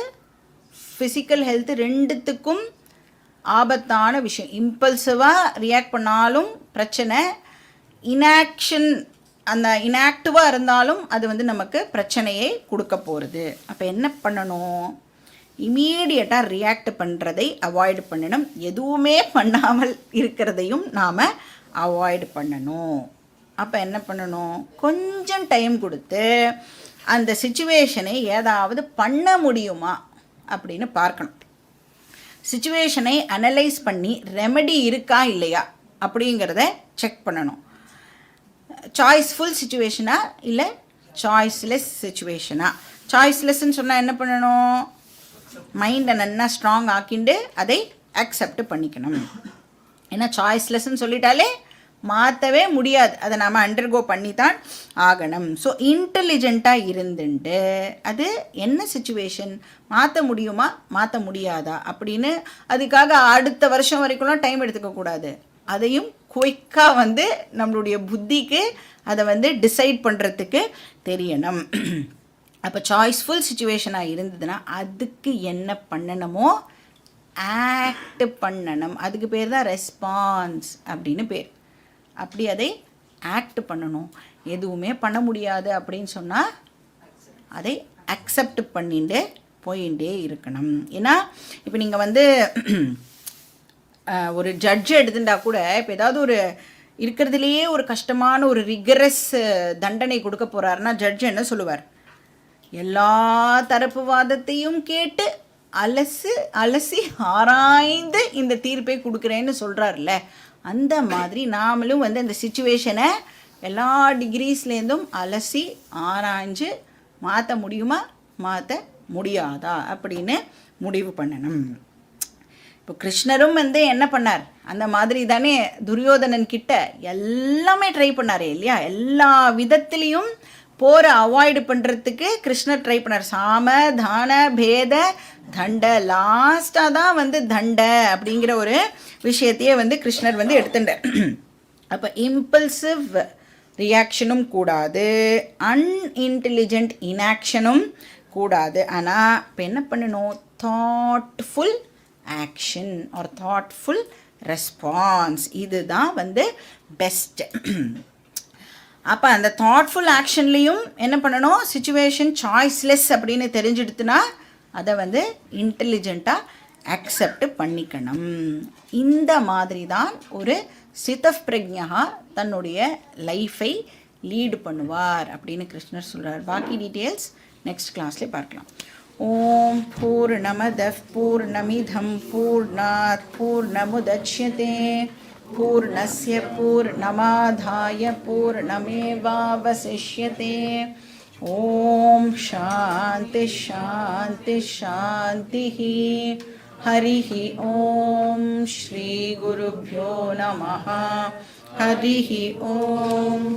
ஃபிசிக்கல் ஹெல்த்து ரெண்டுத்துக்கும் ஆபத்தான விஷயம். இம்பல்சிவாக ரியாக்ட் பண்ணாலும் பிரச்சனை, இன்ஆக்ஷன் அந்த இன்ஆக்டிவாக இருந்தாலும் அது வந்து நமக்கு பிரச்சனையை கொடுக்க போகிறது. அப்போ என்ன பண்ணணும்? இமீடியட்டாக ரியாக்ட் பண்ணுறதை அவாய்டு பண்ணணும். எதுவுமே பண்ணாமல் இருக்கிறதையும் நாம் அவாய்டு பண்ணணும். அப்போ என்ன பண்ணணும்? கொஞ்சம் டைம் கொடுத்து அந்த சிச்சுவேஷனை ஏதாவது பண்ண முடியுமா அப்படின்னு பார்க்கணும். சிச்சுவேஷனை அனலைஸ் பண்ணி ரெமெடி இருக்கா இல்லையா அப்படிங்கிறத செக் பண்ணணும். சாய்ஸ்ஃபுல் சிச்சுவேஷனா இல்லை சாய்ஸ்லெஸ் சிச்சுவேஷனா? சாய்ஸ்லெஸ்ன்னு சொன்னால் என்ன பண்ணணும்? மைண்டை நல்லா ஸ்ட்ராங் ஆக்கிண்டு அதை அக்செப்ட் பண்ணிக்கணும். ஏன்னா சாய்ஸ்லெஸ்ன்னு சொல்லிட்டாலே மாற்றவே முடியாது, அதை நாம் அண்டர்கோ பண்ணி தான் ஆகணும். ஸோ இன்டெலிஜெண்ட்டாக இருந்துட்டு அது என்ன சிச்சுவேஷன் மாற்ற முடியுமா மாற்ற முடியாதா அப்படின்னு அதுக்காக அடுத்த வருஷம் வரைக்கும்லாம் டைம் எடுத்துக்கக்கூடாது. அதையும் குயிக்காக வந்து நம்மளுடைய புத்திக்கு அதை வந்து டிசைட் பண்ணுறதுக்கு தெரியணும். அப்போ சாய்ஸ்ஃபுல் சிச்சுவேஷனாக இருந்ததுன்னா அதுக்கு என்ன பண்ணணுமோ ஆக்ட் பண்ணணும். அதுக்கு பேர் தான் ரெஸ்பான்ஸ் அப்படின்னு பேர். அப்படி அதை ஆக்ட் பண்ணணும். எதுவுமே பண்ண முடியாது அப்படின்னு சொன்னால் அதை அக்செப்ட் பண்ணிட்டு போயிட்டே இருக்கணும். ஏன்னா இப்போ நீங்கள் வந்து ஒரு ஜட்ஜை எடுத்துட்டா கூட இப்போ ஏதாவது ஒரு இருக்கிறதுலையே ஒரு கஷ்டமான ஒரு ரிகரஸ் தண்டனை கொடுக்க போகிறாருன்னா ஜட்ஜ் என்ன சொல்லுவார்? எல்லா தரப்பு வாதத்தையும் கேட்டு அலசி ஆராய்ந்து இந்த தீர்ப்பை கொடுக்குறேன்னு சொல்கிறார்ல, அந்த மாதிரி நாமளும் வந்து அந்த சிச்சுவேஷனை எல்லா டிகிரிஸ்லேருந்தும் அலசி ஆராய்ஞ்சு மாற்ற முடியுமா மாற்ற முடியாதா அப்படின்னு முடிவு பண்ணணும். இப்போ கிருஷ்ணரும் வந்து என்ன பண்ணார்? அந்த மாதிரி தானே துரியோதனன் கிட்ட எல்லாமே ட்ரை பண்ணாரே இல்லையா? எல்லா விதத்துலேயும் போரை அவாய்டு பண்ணுறதுக்கு கிருஷ்ணர் ட்ரை பண்ணார். சாம தான பேத தண்ட, லாஸ்ட்டாக தான் வந்து தண்ட அப்படிங்கிற ஒரு விஷயத்தையே வந்து கிருஷ்ணர் வந்து எடுத்துட்டார். அப்போ இம்பல்சிவ் ரியாக்ஷனும் கூடாது, அன்இன்டெலிஜென்ட் இன்ஆக்ஷனும் கூடாது. ஆனால் இப்போ என்ன பண்ணணும், thoughtful action or thoughtful response, இதுதான் வந்து பெஸ்ட்டு. அப்போ அந்த தாட்ஃபுல் ஆக்ஷன்லேயும் என்ன பண்ணணும், சுச்சுவேஷன் சாய்ஸ்லெஸ் அப்படின்னு தெரிஞ்சுடுத்துனா அதை வந்து இன்டெலிஜெண்ட்டாக அக்செப்ட் பண்ணிக்கணும். இந்த மாதிரி தான் ஒரு சிதப் பிரக்ஞா தன்னுடைய லைஃபை லீடு பண்ணுவார் அப்படின்னு கிருஷ்ணர் சொல்கிறார். பாக்கி டீட்டெயில்ஸ் நெக்ஸ்ட் கிளாஸ்லேயே பார்க்கலாம். ஓம் பூர்ணமதః பூர்ணமிதம் பூர்ணாத் பூர்ணமுதச்யதே பூர்ணஸ்ய பூர்ணமாதாய பூர்ணமேவாவசிஷ்யதே. ஓம் சாந்தி சாந்தி சாந்தி. ஹரிஹி ஓம் ஸ்ரீ குருப்யோ நமः. ஹரிஹி ஓம்.